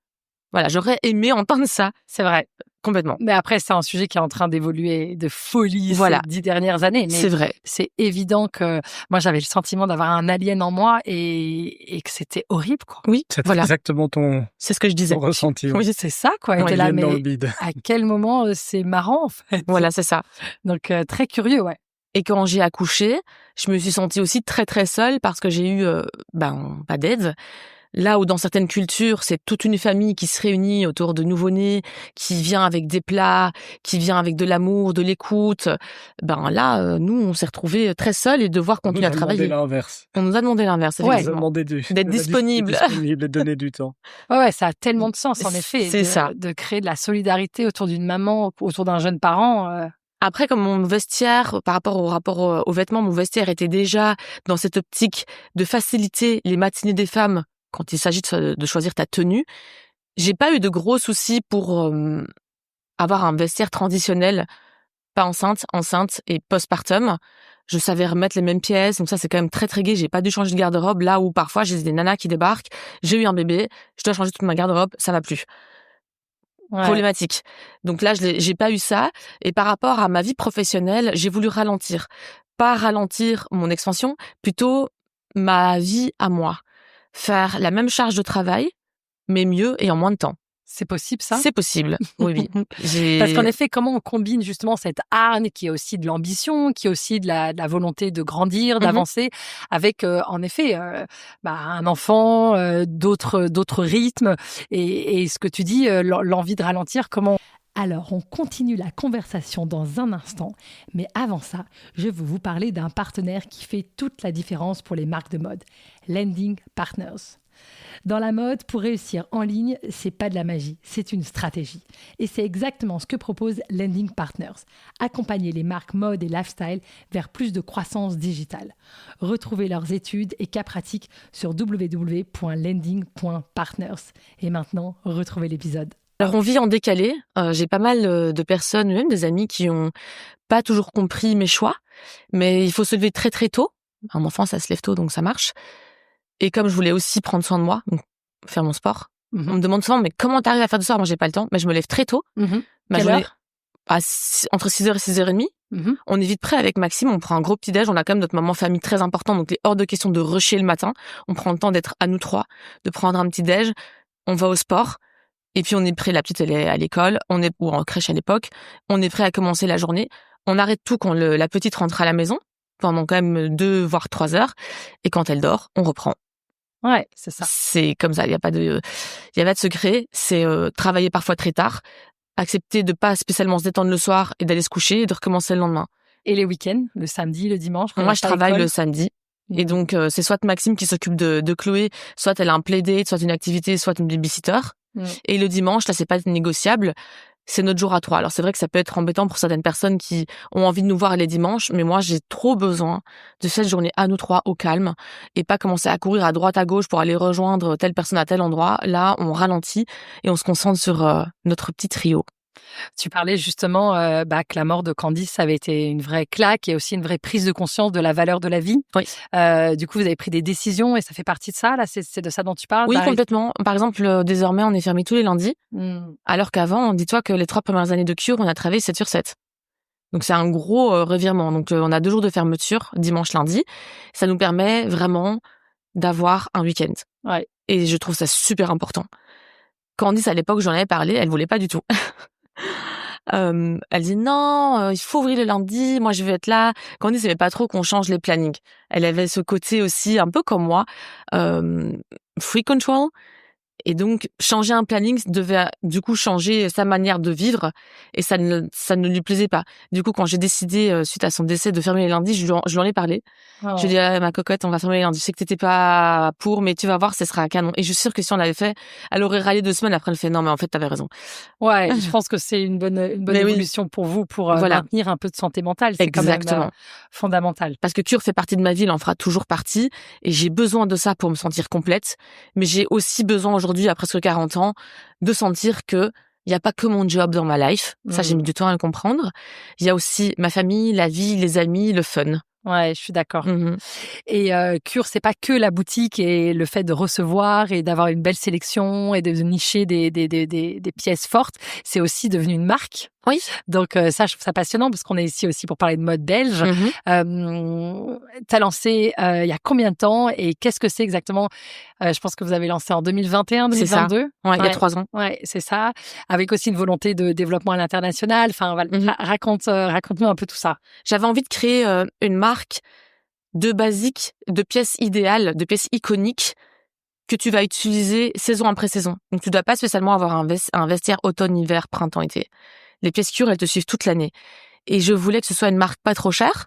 Voilà, j'aurais aimé entendre ça. C'est vrai. Complètement. Mais après, c'est un sujet qui est en train d'évoluer de folie ces 10 dernières années. Mais c'est vrai. C'est évident que moi, j'avais le sentiment d'avoir un alien en moi et que c'était horrible, quoi. Oui, c'est exactement c'est ce que je disais. Ton ressenti. Oui, c'est ça, quoi. Et t'es là, mais à quel moment c'est marrant, en fait. Voilà, c'est ça. Donc, très curieux, ouais. Et quand j'ai accouché, je me suis sentie aussi très, très seule parce que j'ai eu, pas d'aide. Là où dans certaines cultures, c'est toute une famille qui se réunit autour de nouveau-nés, qui vient avec des plats, qui vient avec de l'amour, de l'écoute. Là, nous, on s'est retrouvés très seuls et devoir continuer à travailler. On nous a demandé l'inverse. On nous a demandé d'être disponible. Et de donner du temps. Ouais, ça a tellement de sens, en effet. C'est ça. De créer de la solidarité autour d'une maman, autour d'un jeune parent. Après, comme mon vestiaire, par rapport aux vêtements, mon vestiaire était déjà dans cette optique de faciliter les matinées des femmes quand il s'agit de choisir ta tenue. J'ai pas eu de gros soucis pour avoir un vestiaire traditionnel, pas enceinte et postpartum. Je savais remettre les mêmes pièces, donc ça c'est quand même très très gai. J'ai pas dû changer de garde-robe là où parfois j'ai des nanas qui débarquent, j'ai eu un bébé, je dois changer toute ma garde-robe, ça va plus. Ouais. Problématique. Donc là, j'ai pas eu ça. Et par rapport à ma vie professionnelle, j'ai voulu ralentir. Pas ralentir mon expansion, plutôt ma vie à moi. Faire la même charge de travail, mais mieux et en moins de temps. C'est possible, ça? C'est possible, oui. Parce qu'en effet, comment on combine justement cette hargne qui est aussi de l'ambition, qui est aussi de la volonté de grandir, d'avancer, avec en effet un enfant, d'autres rythmes, et ce que tu dis, l'envie de ralentir, comment... Alors, on continue la conversation dans un instant, mais avant ça, je veux vous parler d'un partenaire qui fait toute la différence pour les marques de mode, Lending Partners. Dans la mode, pour réussir en ligne, c'est pas de la magie, c'est une stratégie. Et c'est exactement ce que propose Lending Partners, accompagner les marques mode et lifestyle vers plus de croissance digitale. Retrouvez leurs études et cas pratiques sur www.lending.partners. Et maintenant, retrouvez l'épisode. Alors on vit en décalé, j'ai pas mal de personnes, même des amis qui ont pas toujours compris mes choix, mais il faut se lever très très tôt. Un enfant ça se lève tôt donc ça marche. Et comme je voulais aussi prendre soin de moi, donc faire mon sport, on me demande souvent mais comment t'arrives à faire du sport? Moi j'ai pas le temps, mais je me lève très tôt. Quelle heure? entre 6h et 6h30. On est vite prêt avec Maxime, on prend un gros petit-déj, on a quand même notre moment famille très important, donc il est hors de question de rusher le matin. On prend le temps d'être à nous 3, de prendre un petit-déj, on va au sport, et puis on est prêt, la petite elle est à l'école, ou en crèche à l'époque, on est prêt à commencer la journée. On arrête tout quand la petite rentre à la maison, pendant quand même 2 voire 3 heures, et quand elle dort, on reprend. Ouais, c'est ça. C'est comme ça, il y a pas de secret, c'est travailler parfois très tard, accepter de pas spécialement se détendre le soir et d'aller se coucher et de recommencer le lendemain. Et les week-ends, le samedi, le dimanche? Moi, je travaille le samedi. Et donc, c'est soit Maxime qui s'occupe de Chloé, soit elle a un playdate, soit une activité, soit une babysitter. Et le dimanche, là, c'est pas négociable. C'est notre jour à 3. Alors, c'est vrai que ça peut être embêtant pour certaines personnes qui ont envie de nous voir les dimanches, mais moi, j'ai trop besoin de cette journée à nous 3 au calme et pas commencer à courir à droite, à gauche pour aller rejoindre telle personne à tel endroit. Là, on ralentit et on se concentre sur notre petit trio. Tu parlais justement que la mort de Candice, ça avait été une vraie claque et aussi une vraie prise de conscience de la valeur de la vie. Oui. Du coup, vous avez pris des décisions et ça fait partie de ça, là, c'est de ça dont tu parles? Oui, complètement. Par exemple, désormais, on est fermé tous les lundis, alors qu'avant, dis-toi que les 3 premières années de Cure, on a travaillé 7 sur 7. Donc, c'est un gros revirement. Donc, on a 2 jours de fermeture, dimanche, lundi. Ça nous permet vraiment d'avoir un week-end. Ouais. Et je trouve ça super important. Candice, à l'époque, j'en avais parlé, elle voulait pas du tout. Elle dit non, il faut ouvrir le lundi, moi je veux être là. Candice aimait pas trop qu'on change les plannings. Elle avait ce côté aussi un peu comme moi, free control. Et donc, changer un planning devait du coup changer sa manière de vivre et ça ne lui plaisait pas. Du coup, quand j'ai décidé, suite à son décès, de fermer les lundis, je lui en ai parlé. Oh. Je lui ai dit, ah, ma cocotte, on va fermer les lundis. Je sais que t'étais pas pour, mais tu vas voir, ce sera un canon. Et je suis sûre que si on l'avait fait, elle aurait râlé 2 semaines. Après, elle fait, non, mais en fait, t'avais raison. Ouais, je pense que c'est une bonne évolution pour vous, pour maintenir un peu de santé mentale. C'est exactement. Quand même fondamental. Parce que Cure fait partie de ma vie, elle en fera toujours partie. Et j'ai besoin de ça pour me sentir complète. Mais j'ai aussi besoin aujourd'hui, à presque 40 ans, de sentir que il y a pas que mon job dans ma life. Ça, j'ai mis du temps à le comprendre. Il y a aussi ma famille, la vie, les amis, le fun. Ouais, je suis d'accord. Et Cure, c'est pas que la boutique et le fait de recevoir et d'avoir une belle sélection et de nicher des pièces fortes. C'est aussi devenu une marque. Oui. Donc ça, je trouve ça passionnant parce qu'on est ici aussi pour parler de mode belge. T'as lancé il y a combien de temps et qu'est-ce que c'est exactement? Je pense que vous avez lancé en 2021, 2022. C'est ça. Ouais, il y a 3 ans. Ouais, c'est ça. Avec aussi une volonté de développement à l'international. Enfin, raconte-nous un peu tout ça. J'avais envie de créer une marque de basiques, de pièces idéales, de pièces iconiques que tu vas utiliser saison après saison. Donc, tu dois pas spécialement avoir un vestiaire automne, hiver, printemps, été. Les pièces Cure, elles te suivent toute l'année. Et je voulais que ce soit une marque pas trop chère.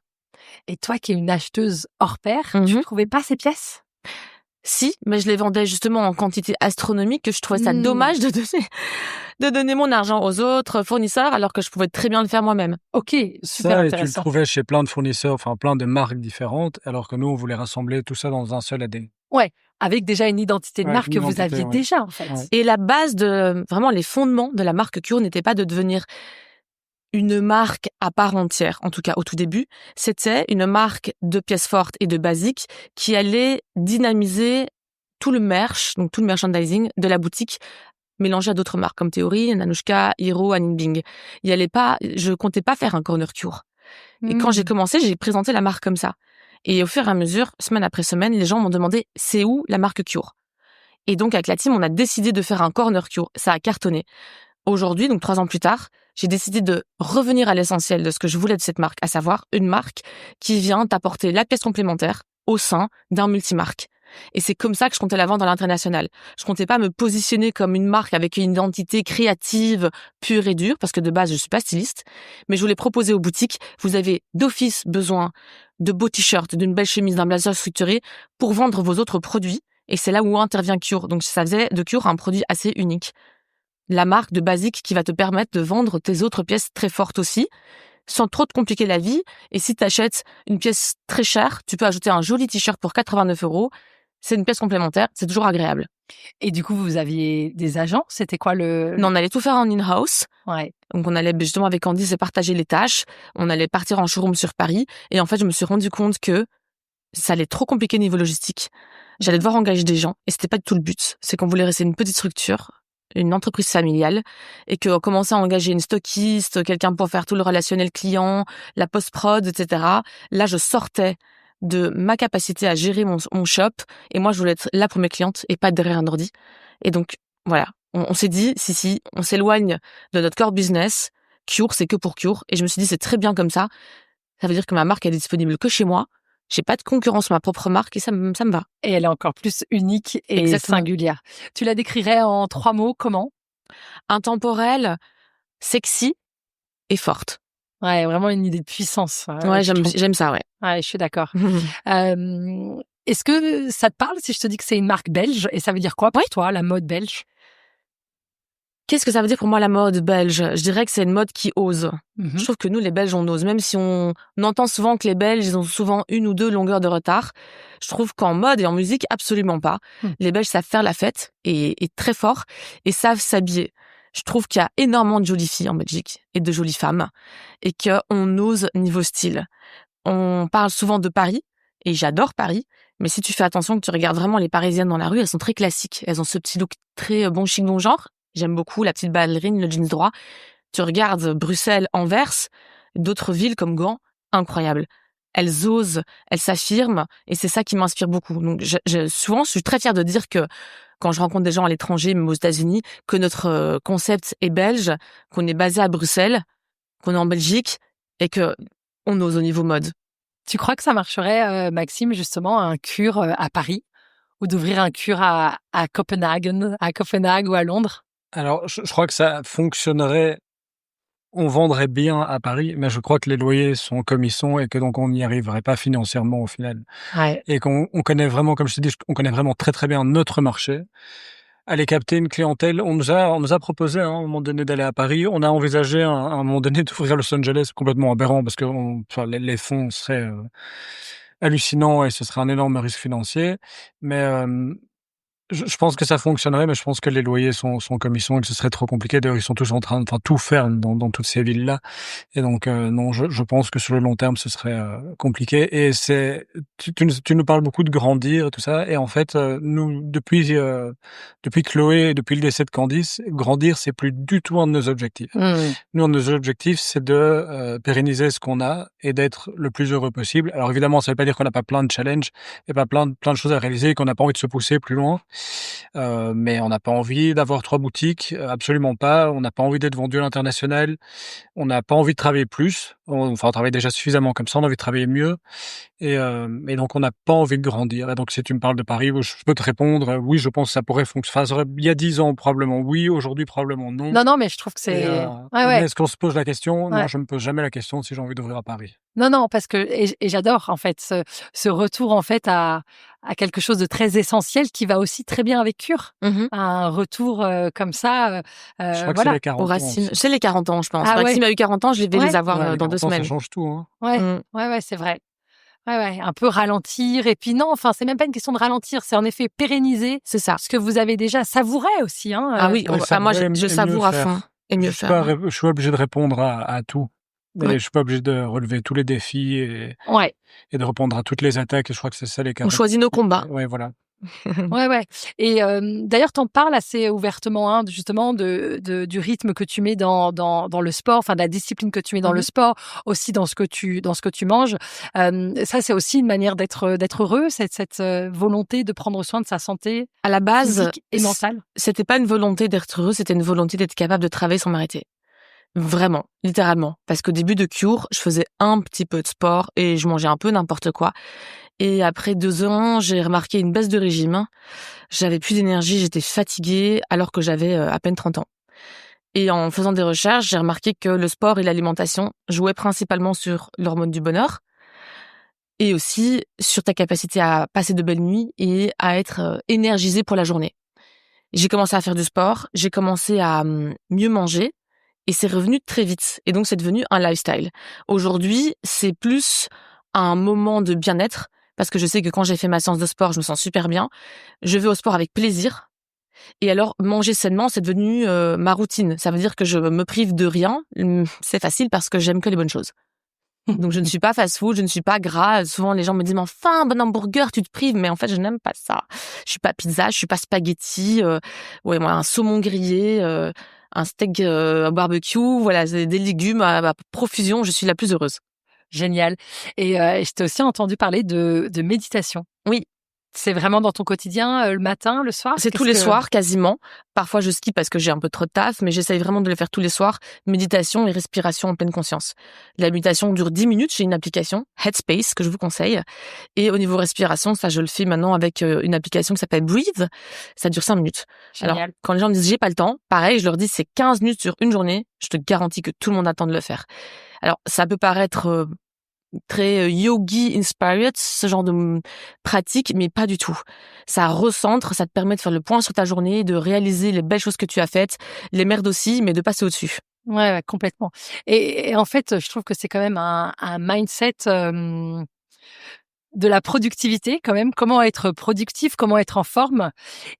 Et toi, qui es une acheteuse hors pair, tu ne trouvais pas ces pièces? Si, mais je les vendais justement en quantité astronomique que je trouvais ça dommage de donner mon argent aux autres fournisseurs alors que je pouvais très bien le faire moi-même. Ok, super intéressant. Et tu le trouvais chez plein de fournisseurs, enfin plein de marques différentes, alors que nous, on voulait rassembler tout ça dans un seul AD. Ouais, avec déjà une identité de marque que vous aviez déjà, en fait. Ouais. Et la base vraiment les fondements de la marque Cure n'étaient pas de devenir une marque à part entière, en tout cas au tout début. C'était une marque de pièces fortes et de basiques qui allait dynamiser tout le merch, donc tout le merchandising de la boutique, mélangé à d'autres marques comme Theory, Nanushka, Hero, Anine Bing. Je comptais pas faire un corner Cure. Et quand j'ai commencé, j'ai présenté la marque comme ça. Et au fur et à mesure, semaine après semaine, les gens m'ont demandé c'est où la marque Cure. Et donc avec la team, on a décidé de faire un corner Cure. Ça a cartonné. Aujourd'hui, donc 3 ans plus tard, j'ai décidé de revenir à l'essentiel de ce que je voulais de cette marque, à savoir une marque qui vient t'apporter la pièce complémentaire au sein d'un multimarque. Et c'est comme ça que je comptais la vendre à l'international. Je comptais pas me positionner comme une marque avec une identité créative, pure et dure, parce que de base, je suis pas styliste, mais je voulais proposer aux boutiques, vous avez d'office besoin de beaux t-shirts, d'une belle chemise, d'un blazer structuré pour vendre vos autres produits. Et c'est là où intervient Cure. Donc ça faisait de Cure un produit assez unique. La marque de basique qui va te permettre de vendre tes autres pièces très fortes aussi, sans trop te compliquer la vie. Et si tu achètes une pièce très chère, tu peux ajouter un joli t-shirt pour 89 €. C'est une pièce complémentaire, c'est toujours agréable. Et du coup, vous aviez des agents? C'était quoi Non, on allait tout faire en in-house. Ouais. Donc on allait justement avec Candice se partager les tâches. On allait partir en showroom sur Paris. Et en fait, je me suis rendu compte que ça allait trop compliquer niveau logistique. J'allais devoir engager des gens. Et c'était pas du tout le but. C'est qu'on voulait rester une petite structure. une entreprise familiale et qu'on commençait à engager une stockiste, quelqu'un pour faire tout le relationnel client, la post-prod, etc. Là, je sortais de ma capacité à gérer mon shop et moi, je voulais être là pour mes clientes et pas derrière un ordi. Et donc, voilà, on s'est dit, si, on s'éloigne de notre core business. Cure, c'est que pour Cure. Et je me suis dit, c'est très bien comme ça. Ça veut dire que ma marque, elle est disponible que chez moi. J'ai pas de concurrence sur ma propre marque et ça me va. Et elle est encore plus unique et Exactement. singulière. Tu la décrirais en 3 mots, comment? Intemporelle, sexy et forte. Ouais, vraiment une idée de puissance. Ouais, j'aime ça, ouais. Ouais, je suis d'accord. Est-ce que ça te parle si je te dis que c'est une marque belge? Et ça veut dire quoi pour toi, la mode belge? Qu'est-ce que ça veut dire pour moi la mode belge? Je dirais que c'est une mode qui ose. Je trouve que nous, les Belges, on ose. Même si on entend souvent que les Belges, ils ont souvent 1 ou 2 longueurs de retard. Je trouve qu'en mode et en musique, absolument pas. Les Belges savent faire la fête et très fort et savent s'habiller. Je trouve qu'il y a énormément de jolies filles en Belgique et de jolies femmes et qu'on ose niveau style. On parle souvent de Paris et j'adore Paris. Mais si tu fais attention, que tu regardes vraiment les Parisiennes dans la rue, elles sont très classiques. Elles ont ce petit look très bon chic, bon genre. J'aime beaucoup la petite ballerine, le jeans droit. Tu regardes Bruxelles, Anvers, d'autres villes comme Gand, incroyable. Elles osent, elles s'affirment et c'est ça qui m'inspire beaucoup. Donc souvent, je suis très fière de dire que quand je rencontre des gens à l'étranger, même aux États-Unis, que notre concept est belge, qu'on est basé à Bruxelles, qu'on est en Belgique et que on ose au niveau mode. Tu crois que ça marcherait, Maxime, justement, un Cure à Paris ou d'ouvrir un Cure à Copenhague ou à Londres? Alors, je crois que ça fonctionnerait, on vendrait bien à Paris, mais je crois que les loyers sont comme ils sont et que donc on n'y arriverait pas financièrement au final. Ouais. Et qu'on connaît vraiment, comme je t'ai dit, on connaît vraiment très très bien notre marché. Aller capter une clientèle, on nous a proposé à un moment donné d'aller à Paris. On a envisagé à un moment donné d'ouvrir Los Angeles, complètement aberrant parce que les fonds seraient hallucinants et ce serait un énorme risque financier. Mais je pense que ça fonctionnerait, mais je pense que les loyers sont comme ils sont et que ce serait trop compliqué. D'ailleurs, ils sont tous en train de, tout ferme dans toutes ces villes-là. Et donc, non, je pense que sur le long terme, ce serait compliqué. Et tu nous parles beaucoup de grandir et tout ça. Et en fait, nous, depuis Chloé et depuis le décès de Candice, grandir, c'est plus du tout un de nos objectifs. Nous, un de nos objectifs, c'est de pérenniser ce qu'on a et d'être le plus heureux possible. Alors évidemment, ça veut pas dire qu'on n'a pas plein de challenges et pas plein de choses à réaliser et qu'on n'a pas envie de se pousser plus loin. Mais on n'a pas envie d'avoir 3 boutiques, absolument pas. On n'a pas envie d'être vendu à l'international. On n'a pas envie de travailler plus. On travaille déjà suffisamment comme ça. On a envie de travailler mieux. Et donc, on n'a pas envie de grandir. Et donc, si tu me parles de Paris, je peux te répondre, oui, je pense que ça pourrait fonctionner. Il y a 10 ans, probablement oui. Aujourd'hui, probablement non. Non, mais je trouve que c'est... Mais est-ce qu'on se pose la question? Ouais. Non, je me pose jamais la question si j'ai envie d'ouvrir à Paris. Non, parce que et j'adore en fait ce retour en fait à quelque chose de très essentiel qui va aussi très bien avec Cure. Un retour comme ça. Je crois que voilà. c'est les 40 Aux ans. racines. C'est les 40 ans, je pense. Ah Maxime ouais. a eu 40 ans, je vais les avoir dans 2 semaines. Ça change tout, hein. Ouais, c'est vrai. Ouais, un peu ralentir et puis non, enfin c'est même pas une question de ralentir, c'est en effet pérenniser. C'est ça. Ce que vous avez déjà savouré aussi, hein. Ah oui, moi je et savoure mieux à fond et mieux faire. Je suis pas obligé de répondre à tout. Ouais. Et je suis pas obligé de relever tous les défis et de répondre à toutes les attaques. Et je crois que c'est ça les 40. On choisit nos combats. Ouais, voilà. Ouais. Et d'ailleurs, t'en parles assez ouvertement, hein, justement, du rythme que tu mets dans le sport, enfin de la discipline que tu mets dans le sport, aussi dans ce que tu manges. Ça, c'est aussi une manière d'être heureux, cette volonté de prendre soin de sa santé à la base physique et mentale. C'était pas une volonté d'être heureux, c'était une volonté d'être capable de travailler sans m'arrêter. Vraiment, littéralement. Parce qu'au début de Cure, je faisais un petit peu de sport et je mangeais un peu n'importe quoi. Et après 2 ans, j'ai remarqué une baisse de régime. J'avais plus d'énergie, j'étais fatiguée alors que j'avais à peine 30 ans. Et en faisant des recherches, j'ai remarqué que le sport et l'alimentation jouaient principalement sur l'hormone du bonheur et aussi sur ta capacité à passer de belles nuits et à être énergisée pour la journée. J'ai commencé à faire du sport, j'ai commencé à mieux manger et c'est revenu très vite. Et donc, c'est devenu un lifestyle. Aujourd'hui, c'est plus un moment de bien-être parce que je sais que quand j'ai fait ma séance de sport, je me sens super bien. Je vais au sport avec plaisir. Et alors, manger sainement, c'est devenu ma routine. Ça veut dire que je me prive de rien. C'est facile parce que j'aime que les bonnes choses. Donc, je ne suis pas fast-food, je ne suis pas gras. Souvent, les gens me disent, mais enfin, un bon hamburger, tu te prives. Mais en fait, je n'aime pas ça. Je suis pas pizza, je suis pas spaghetti. Ouais, moi, un saumon grillé, un steak barbecue. Voilà, c'est des légumes à profusion. Je suis la plus heureuse. Génial. Et je t'ai aussi entendu parler de méditation. Oui. C'est vraiment dans ton quotidien, le matin, le soir? C'est tous les soirs, quasiment. Parfois, je skip parce que j'ai un peu trop de taf, mais j'essaye vraiment de le faire tous les soirs. Méditation et respiration en pleine conscience. La méditation dure 10 minutes. J'ai une application, Headspace, que je vous conseille. Et au niveau respiration, ça, je le fais maintenant avec une application qui s'appelle Breathe. Ça dure 5 minutes. Génial. Alors, quand les gens me disent j'ai pas le temps, pareil, je leur dis c'est 15 minutes sur une journée. Je te garantis que tout le monde attend de le faire. Alors, ça peut paraître très yogi inspired, ce genre de pratique, mais pas du tout. Ça recentre, ça te permet de faire le point sur ta journée, de réaliser les belles choses que tu as faites, les merdes aussi, mais de passer au-dessus. Ouais, complètement. Et en fait, je trouve que c'est quand même un mindset de la productivité quand même. Comment être productif, comment être en forme,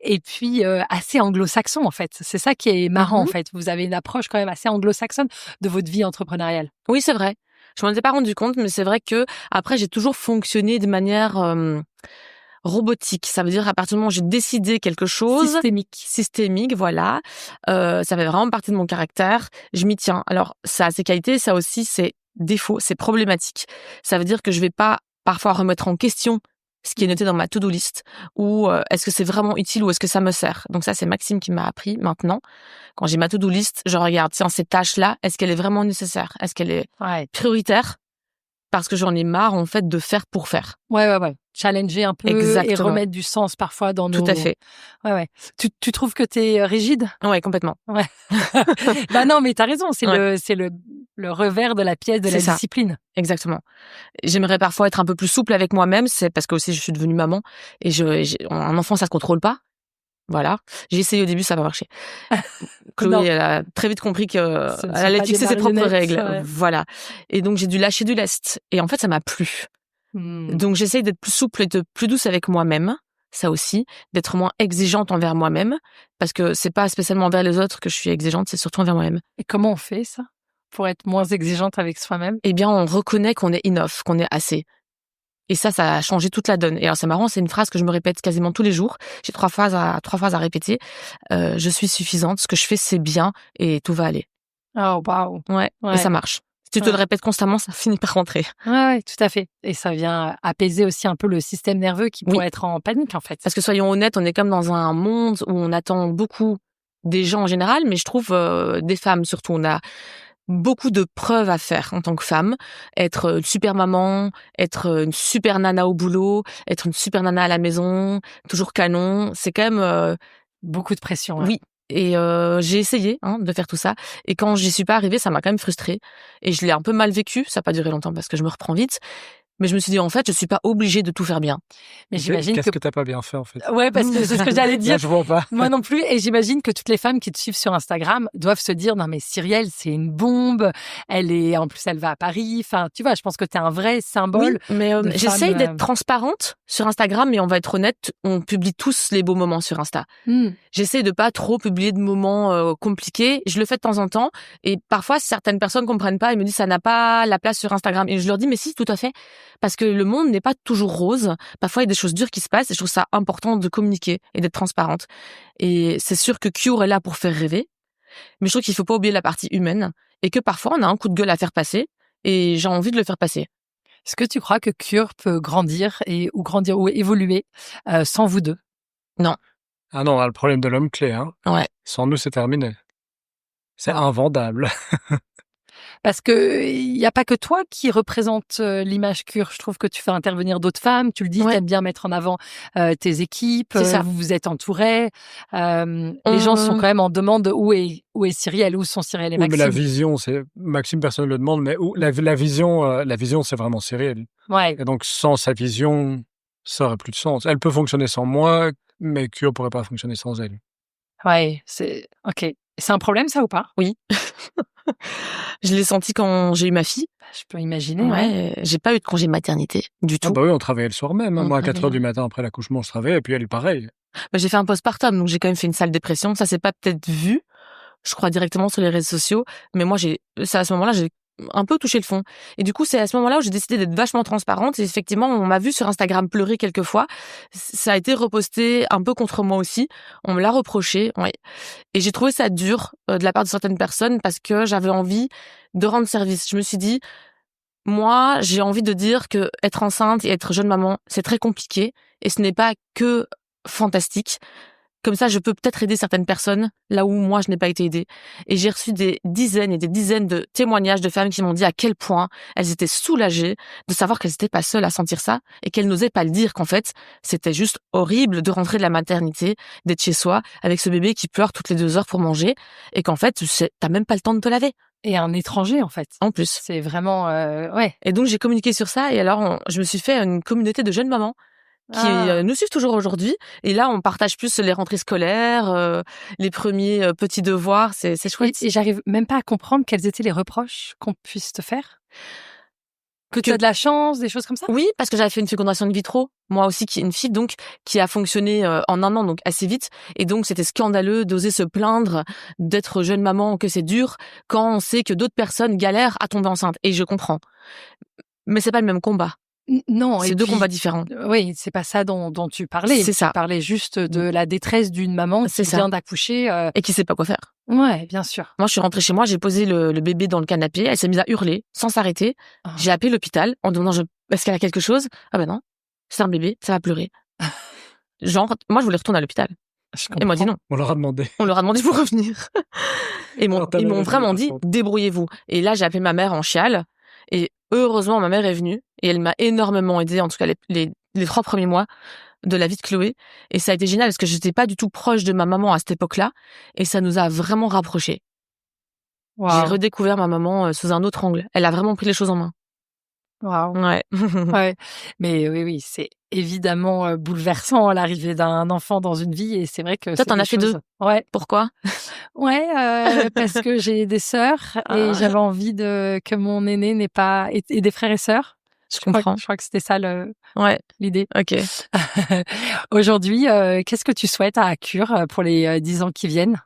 et puis assez anglo-saxon en fait. C'est ça qui est marrant en fait. Vous avez une approche quand même assez anglo-saxonne de votre vie entrepreneuriale. Oui, c'est vrai. Je m'en étais pas rendu compte, mais c'est vrai que après j'ai toujours fonctionné de manière robotique. Ça veut dire à partir du moment où j'ai décidé quelque chose, systémique, voilà. Ça fait vraiment partie de mon caractère. Je m'y tiens. Alors ça a ses qualités, ça aussi ses défauts, c'est problématique. Ça veut dire que je vais pas parfois remettre en question ce qui est noté dans ma to-do list, ou est-ce que c'est vraiment utile ou est-ce que ça me sert. Donc ça, c'est Maxime qui m'a appris maintenant. Quand j'ai ma to-do list, je regarde, tiens, cette tâche-là, est-ce qu'elle est vraiment nécessaire? Est-ce qu'elle est prioritaire? Parce que j'en ai marre, en fait, de faire pour faire. Ouais. Challenger un peu. Exactement. Et remettre du sens parfois dans nos... Tout à fait. Ouais. Tu trouves que t'es rigide? Ouais, complètement. Ouais. Bah non, mais t'as raison. C'est le revers de la pièce de la discipline. Exactement. J'aimerais parfois être un peu plus souple avec moi-même. C'est parce que aussi je suis devenue maman et un enfant, ça se contrôle pas. Voilà. J'ai essayé au début, ça va marcher. Chloé, elle a très vite compris qu'elle allait fixer ses propres règles. Ouais. Voilà. Et donc, j'ai dû lâcher du lest. Et en fait, ça m'a plu. Donc, j'essaye d'être plus souple et plus douce avec moi-même. Ça aussi. D'être moins exigeante envers moi-même. Parce que c'est pas spécialement envers les autres que je suis exigeante, c'est surtout envers moi-même. Et comment on fait ça? Pour être moins exigeante avec soi-même? Eh bien, on reconnaît qu'on est enough, qu'on est assez. Et ça a changé toute la donne. Et alors, c'est marrant, c'est une phrase que je me répète quasiment tous les jours. J'ai trois phrases à répéter. Je suis suffisante, ce que je fais, c'est bien et tout va aller. Oh, waouh. Ouais. Et ça marche. Si tu te le répètes constamment, ça finit par rentrer. Ouais, tout à fait. Et ça vient apaiser aussi un peu le système nerveux qui pourrait être en panique, en fait. Parce que soyons honnêtes, on est comme dans un monde où on attend beaucoup des gens en général, mais je trouve des femmes surtout. On a beaucoup de preuves à faire en tant que femme. Être une super maman, être une super nana au boulot, être une super nana à la maison, toujours canon. C'est quand même... beaucoup de pression. Oui. Et j'ai essayé de faire tout ça. Et quand j'y suis pas arrivée, ça m'a quand même frustrée. Et je l'ai un peu mal vécu. Ça n'a pas duré longtemps parce que je me reprends vite. Mais je me suis dit, en fait, je suis pas obligée de tout faire bien. Mais j'imagine Qu'est-ce que t'as pas bien fait, en fait? Ouais, parce que c'est ce que j'allais dire. Là, je vois pas. Moi non plus. Et j'imagine que toutes les femmes qui te suivent sur Instagram doivent se dire, non, mais Cyrielle, c'est une bombe. En plus, elle va à Paris. Enfin, tu vois, je pense que t'es un vrai symbole. Oui, mais j'essaye d'être transparente sur Instagram, mais on va être honnête, on publie tous les beaux moments sur Insta. J'essaie de pas trop publier de moments compliqués. Je le fais de temps en temps. Et parfois, certaines personnes comprennent pas et me disent, ça n'a pas la place sur Instagram. Et je leur dis, mais si, tout à fait. Parce que le monde n'est pas toujours rose. Parfois, il y a des choses dures qui se passent et je trouve ça important de communiquer et d'être transparente. Et c'est sûr que Cure est là pour faire rêver. Mais je trouve qu'il faut pas oublier la partie humaine et que parfois, on a un coup de gueule à faire passer et j'ai envie de le faire passer. Est-ce que tu crois que Cure peut grandir ou évoluer sans vous deux? Non. Ah non, on a le problème de l'homme clé. Ouais. Sans nous, c'est terminé. C'est invendable. Parce que il y a pas que toi qui représente l'image Cure. Je trouve que tu fais intervenir d'autres femmes. Tu le dis, t'aimes bien mettre en avant tes équipes. Vous vous êtes entourés. Les gens sont quand même en demande de où est Cyrielle, où sont Cyrielle et Maxime. Mais la vision, c'est Maxime, personne ne le demande. Mais la vision, c'est vraiment Cyrielle. Ouais. Et donc sans sa vision, ça aurait plus de sens. Elle peut fonctionner sans moi, mais Cure pourrait pas fonctionner sans elle. Ouais, c'est ok. C'est un problème, ça, ou pas? Oui. Je l'ai senti quand j'ai eu ma fille. Je peux imaginer. Ouais. J'ai pas eu de congé maternité du tout. Ah bah oui, on travaillait le soir même. Moi, à 4h du matin après l'accouchement, je travaillais, et puis elle, pareil. Bah, j'ai fait un postpartum, donc j'ai quand même fait une sale dépression. Ça s'est pas peut-être vu, je crois, directement sur les réseaux sociaux. Mais moi, à ce moment-là, j'ai un peu touché le fond. Et du coup, c'est à ce moment-là où j'ai décidé d'être vachement transparente. Et effectivement, on m'a vu sur Instagram pleurer quelques fois. Ça a été reposté un peu contre moi aussi. On me l'a reproché. Ouais. Et j'ai trouvé ça dur de la part de certaines personnes parce que j'avais envie de rendre service. Je me suis dit, moi, j'ai envie de dire que être enceinte et être jeune maman, c'est très compliqué. Et ce n'est pas que fantastique. Comme ça, je peux peut-être aider certaines personnes là où moi, je n'ai pas été aidée. Et j'ai reçu des dizaines et des dizaines de témoignages de femmes qui m'ont dit à quel point elles étaient soulagées de savoir qu'elles n'étaient pas seules à sentir ça et qu'elles n'osaient pas le dire, qu'en fait, c'était juste horrible de rentrer de la maternité, d'être chez soi avec ce bébé qui pleure toutes les 2 heures pour manger et qu'en fait, t'as même pas le temps de te laver. Et un étranger, en fait. En plus. C'est vraiment... ouais. Et donc, j'ai communiqué sur ça et alors, je me suis fait une communauté de jeunes mamans qui nous suivent toujours aujourd'hui. Et là, on partage plus les rentrées scolaires, les premiers petits devoirs. C'est chouette. Et j'arrive même pas à comprendre quels étaient les reproches qu'on puisse te faire. Que tu as de la chance, des choses comme ça? Oui, parce que j'avais fait une fécondation in vitro, moi aussi, une fille donc qui a fonctionné en 1 an, donc assez vite. Et donc, c'était scandaleux d'oser se plaindre d'être jeune maman, que c'est dur, quand on sait que d'autres personnes galèrent à tomber enceinte. Et je comprends. Mais c'est pas le même combat. Non, c'est 2 combats différents. Oui, c'est pas ça dont tu parlais. C'est ça. Tu parlais juste de la détresse d'une maman qui vient d'accoucher. Et qui sait pas quoi faire. Ouais, bien sûr. Moi, je suis rentrée chez moi, j'ai posé le bébé dans le canapé, elle s'est mise à hurler, sans s'arrêter. J'ai appelé l'hôpital en demandant est-ce qu'elle a quelque chose? Ah ben non, c'est un bébé, ça va pleurer. Genre, moi, je voulais retourner à l'hôpital. Et moi, dit non. On leur a demandé. On leur a demandé pour revenir. Et ils m'ont vraiment dit, débrouillez-vous. Et là, j'ai appelé ma mère en chiale. Et heureusement, ma mère est venue et elle m'a énormément aidée, en tout cas les 3 premiers mois de la vie de Chloé. Et ça a été génial parce que j'étais pas du tout proche de ma maman à cette époque-là. Et ça nous a vraiment rapprochés. Wow. J'ai redécouvert ma maman sous un autre angle. Elle a vraiment pris les choses en main. Waouh. Ouais. Ouais. Mais oui, c'est évidemment bouleversant l'arrivée d'un enfant dans une vie et c'est vrai que toi, t'en as fait 2. Ouais. Pourquoi? Ouais, parce que j'ai des sœurs et j'avais envie que mon aîné n'ait pas et des frères et sœurs. Je comprends. Je crois que c'était ça l'idée. Ok. Aujourd'hui, qu'est-ce que tu souhaites à Cure pour les 10 ans qui viennent?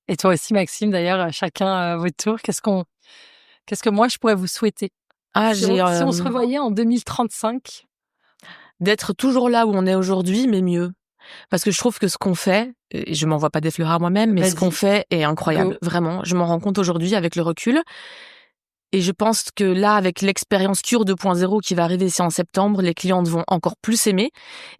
Et toi aussi, Maxime, d'ailleurs, chacun à votre tour. Qu'est-ce que moi je pourrais vous souhaiter? Si on se revoyait en 2035. D'être toujours là où on est aujourd'hui, mais mieux. Parce que je trouve que ce qu'on fait, et je m'envoie pas des fleurs à moi-même, mais ce qu'on fait est incroyable. Vraiment. Je m'en rends compte aujourd'hui avec le recul. Et je pense que là, avec l'expérience Cure 2.0 qui va arriver ici en septembre, les clientes vont encore plus aimer.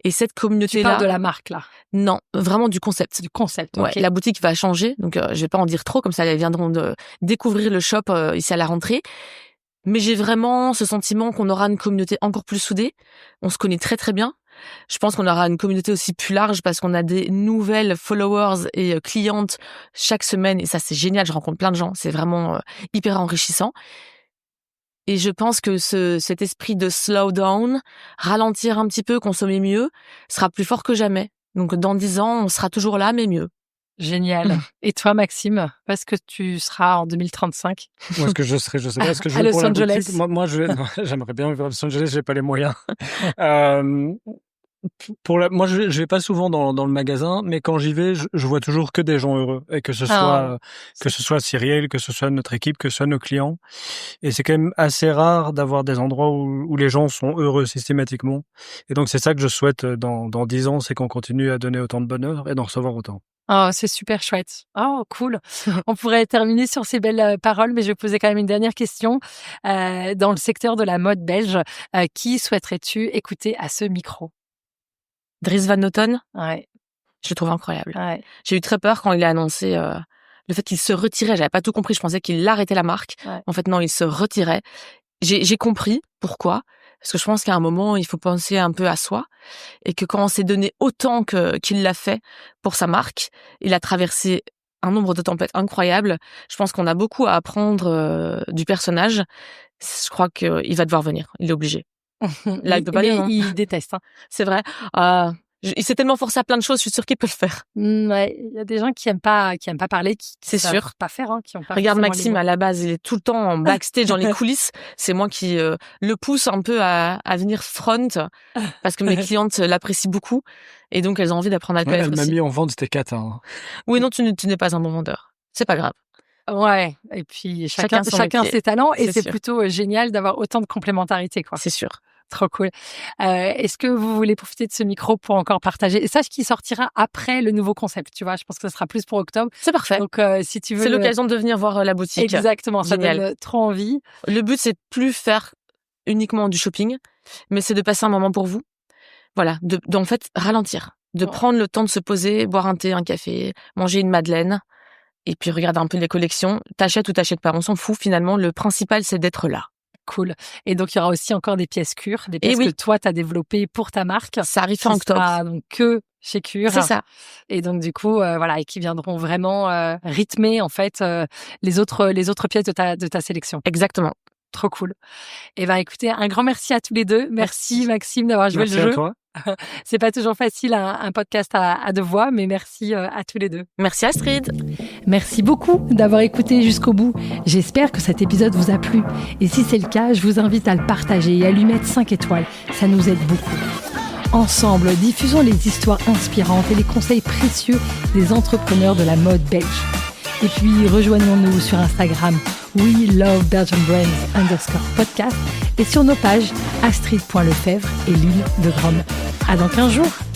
Et cette communauté-là... Tu parles de la marque, là? Non, vraiment du concept. Du concept, ouais. Okay. La boutique va changer, donc je vais pas en dire trop, comme ça elles viendront de découvrir le shop ici à la rentrée. Mais j'ai vraiment ce sentiment qu'on aura une communauté encore plus soudée. On se connaît très très bien. Je pense qu'on aura une communauté aussi plus large parce qu'on a des nouvelles followers et clientes chaque semaine. Et ça, c'est génial. Je rencontre plein de gens. C'est vraiment hyper enrichissant. Et je pense que cet esprit de slow down, ralentir un petit peu, consommer mieux, sera plus fort que jamais. Donc, dans 10 ans, on sera toujours là, mais mieux. Génial. Et toi, Maxime, où est-ce que tu seras en 2035? Où est-ce que je serai? Je sais pas. Est-ce que je à vais Los pour Angeles. La boutique? Moi, j'aimerais bien vivre à Los Angeles. J'ai pas les moyens. Moi, je vais pas souvent dans le magasin, mais quand j'y vais, je vois toujours que des gens heureux, et que ce soit Cyrielle, que ce soit notre équipe, que ce soit nos clients. Et c'est quand même assez rare d'avoir des endroits où les gens sont heureux systématiquement. Et donc, c'est ça que je souhaite dans 10 ans, c'est qu'on continue à donner autant de bonheur et d'en recevoir autant. Oh, c'est super chouette. Oh, cool. On pourrait terminer sur ces belles paroles, mais je vais poser quand même une dernière question. Dans le secteur de la mode belge, qui souhaiterais-tu écouter à ce micro? Dries Van Noten. Ouais. Je le trouve incroyable. Ouais. J'ai eu très peur quand il a annoncé le fait qu'il se retirait. J'avais pas tout compris. Je pensais qu'il arrêtait la marque. Ouais. En fait, non, il se retirait. J'ai compris pourquoi. Parce que je pense qu'à un moment, il faut penser un peu à soi. Et que quand on s'est donné autant qu'il l'a fait pour sa marque, il a traversé un nombre de tempêtes incroyables. Je pense qu'on a beaucoup à apprendre du personnage. Je crois qu'il va devoir venir. Il est obligé. Là, il déteste. Hein. C'est vrai. Il s'est tellement forcé à plein de choses, je suis sûre qu'il peut le faire. Ouais, il y a des gens qui aiment pas parler, qui c'est sûr pas faire, hein, qui ont pas. Regarde Maxime à la base, il est tout le temps en backstage dans les coulisses. C'est moi qui le pousse un peu à venir front parce que mes clientes l'apprécient beaucoup et donc elles ont envie d'apprendre à le connaître. Elle m'a mis en vente, c'était cata. Hein. Oui, non, tu n'es pas un bon vendeur. C'est pas grave. Ouais. Et puis chacun métier. ses talents. Et c'est sûr. plutôt génial d'avoir autant de complémentarité, quoi. C'est sûr. Trop cool. Est-ce que vous voulez profiter de ce micro pour encore partager? Et sache qu'il sortira après le nouveau concept, tu vois. Je pense que ce sera plus pour octobre. C'est parfait. Donc, si tu veux. C'est l'occasion de venir voir la boutique. Exactement. Ça Génial. donne trop envie. Le but, c'est de plus faire uniquement du shopping, mais c'est de passer un moment pour vous. Voilà. En fait, ralentir. De prendre le temps de se poser, boire un thé, un café, manger une madeleine, et puis regarder un peu les collections. T'achètes ou t'achètes pas. On s'en fout, finalement. Le principal, c'est d'être là. Cool. Et donc, il y aura aussi encore des pièces Cure, des pièces oui. que toi, tu as développées pour ta marque. Ça arrive fin octobre. Sera donc que chez Cure. C'est ça. Et donc, du coup, voilà, et qui viendront vraiment rythmer, en fait, les autres pièces de ta sélection. Exactement. Trop cool. Eh ben, écoutez, un grand merci à tous les deux. Merci Maxime d'avoir joué le jeu. Merci à toi. C'est pas toujours facile un podcast à deux voix, mais merci à tous les deux. Merci Astrid. Merci beaucoup d'avoir écouté jusqu'au bout. J'espère que cet épisode vous a plu. Et si c'est le cas, je vous invite à le partager et à lui mettre 5 étoiles. Ça nous aide beaucoup. Ensemble, diffusons les histoires inspirantes et les conseils précieux des entrepreneurs de la mode belge. Et puis, rejoignons-nous sur Instagram, WeLoveBelgianBrands_podcast et sur nos pages astrid.lefebvre et Lille de Grom. À dans 15 jours.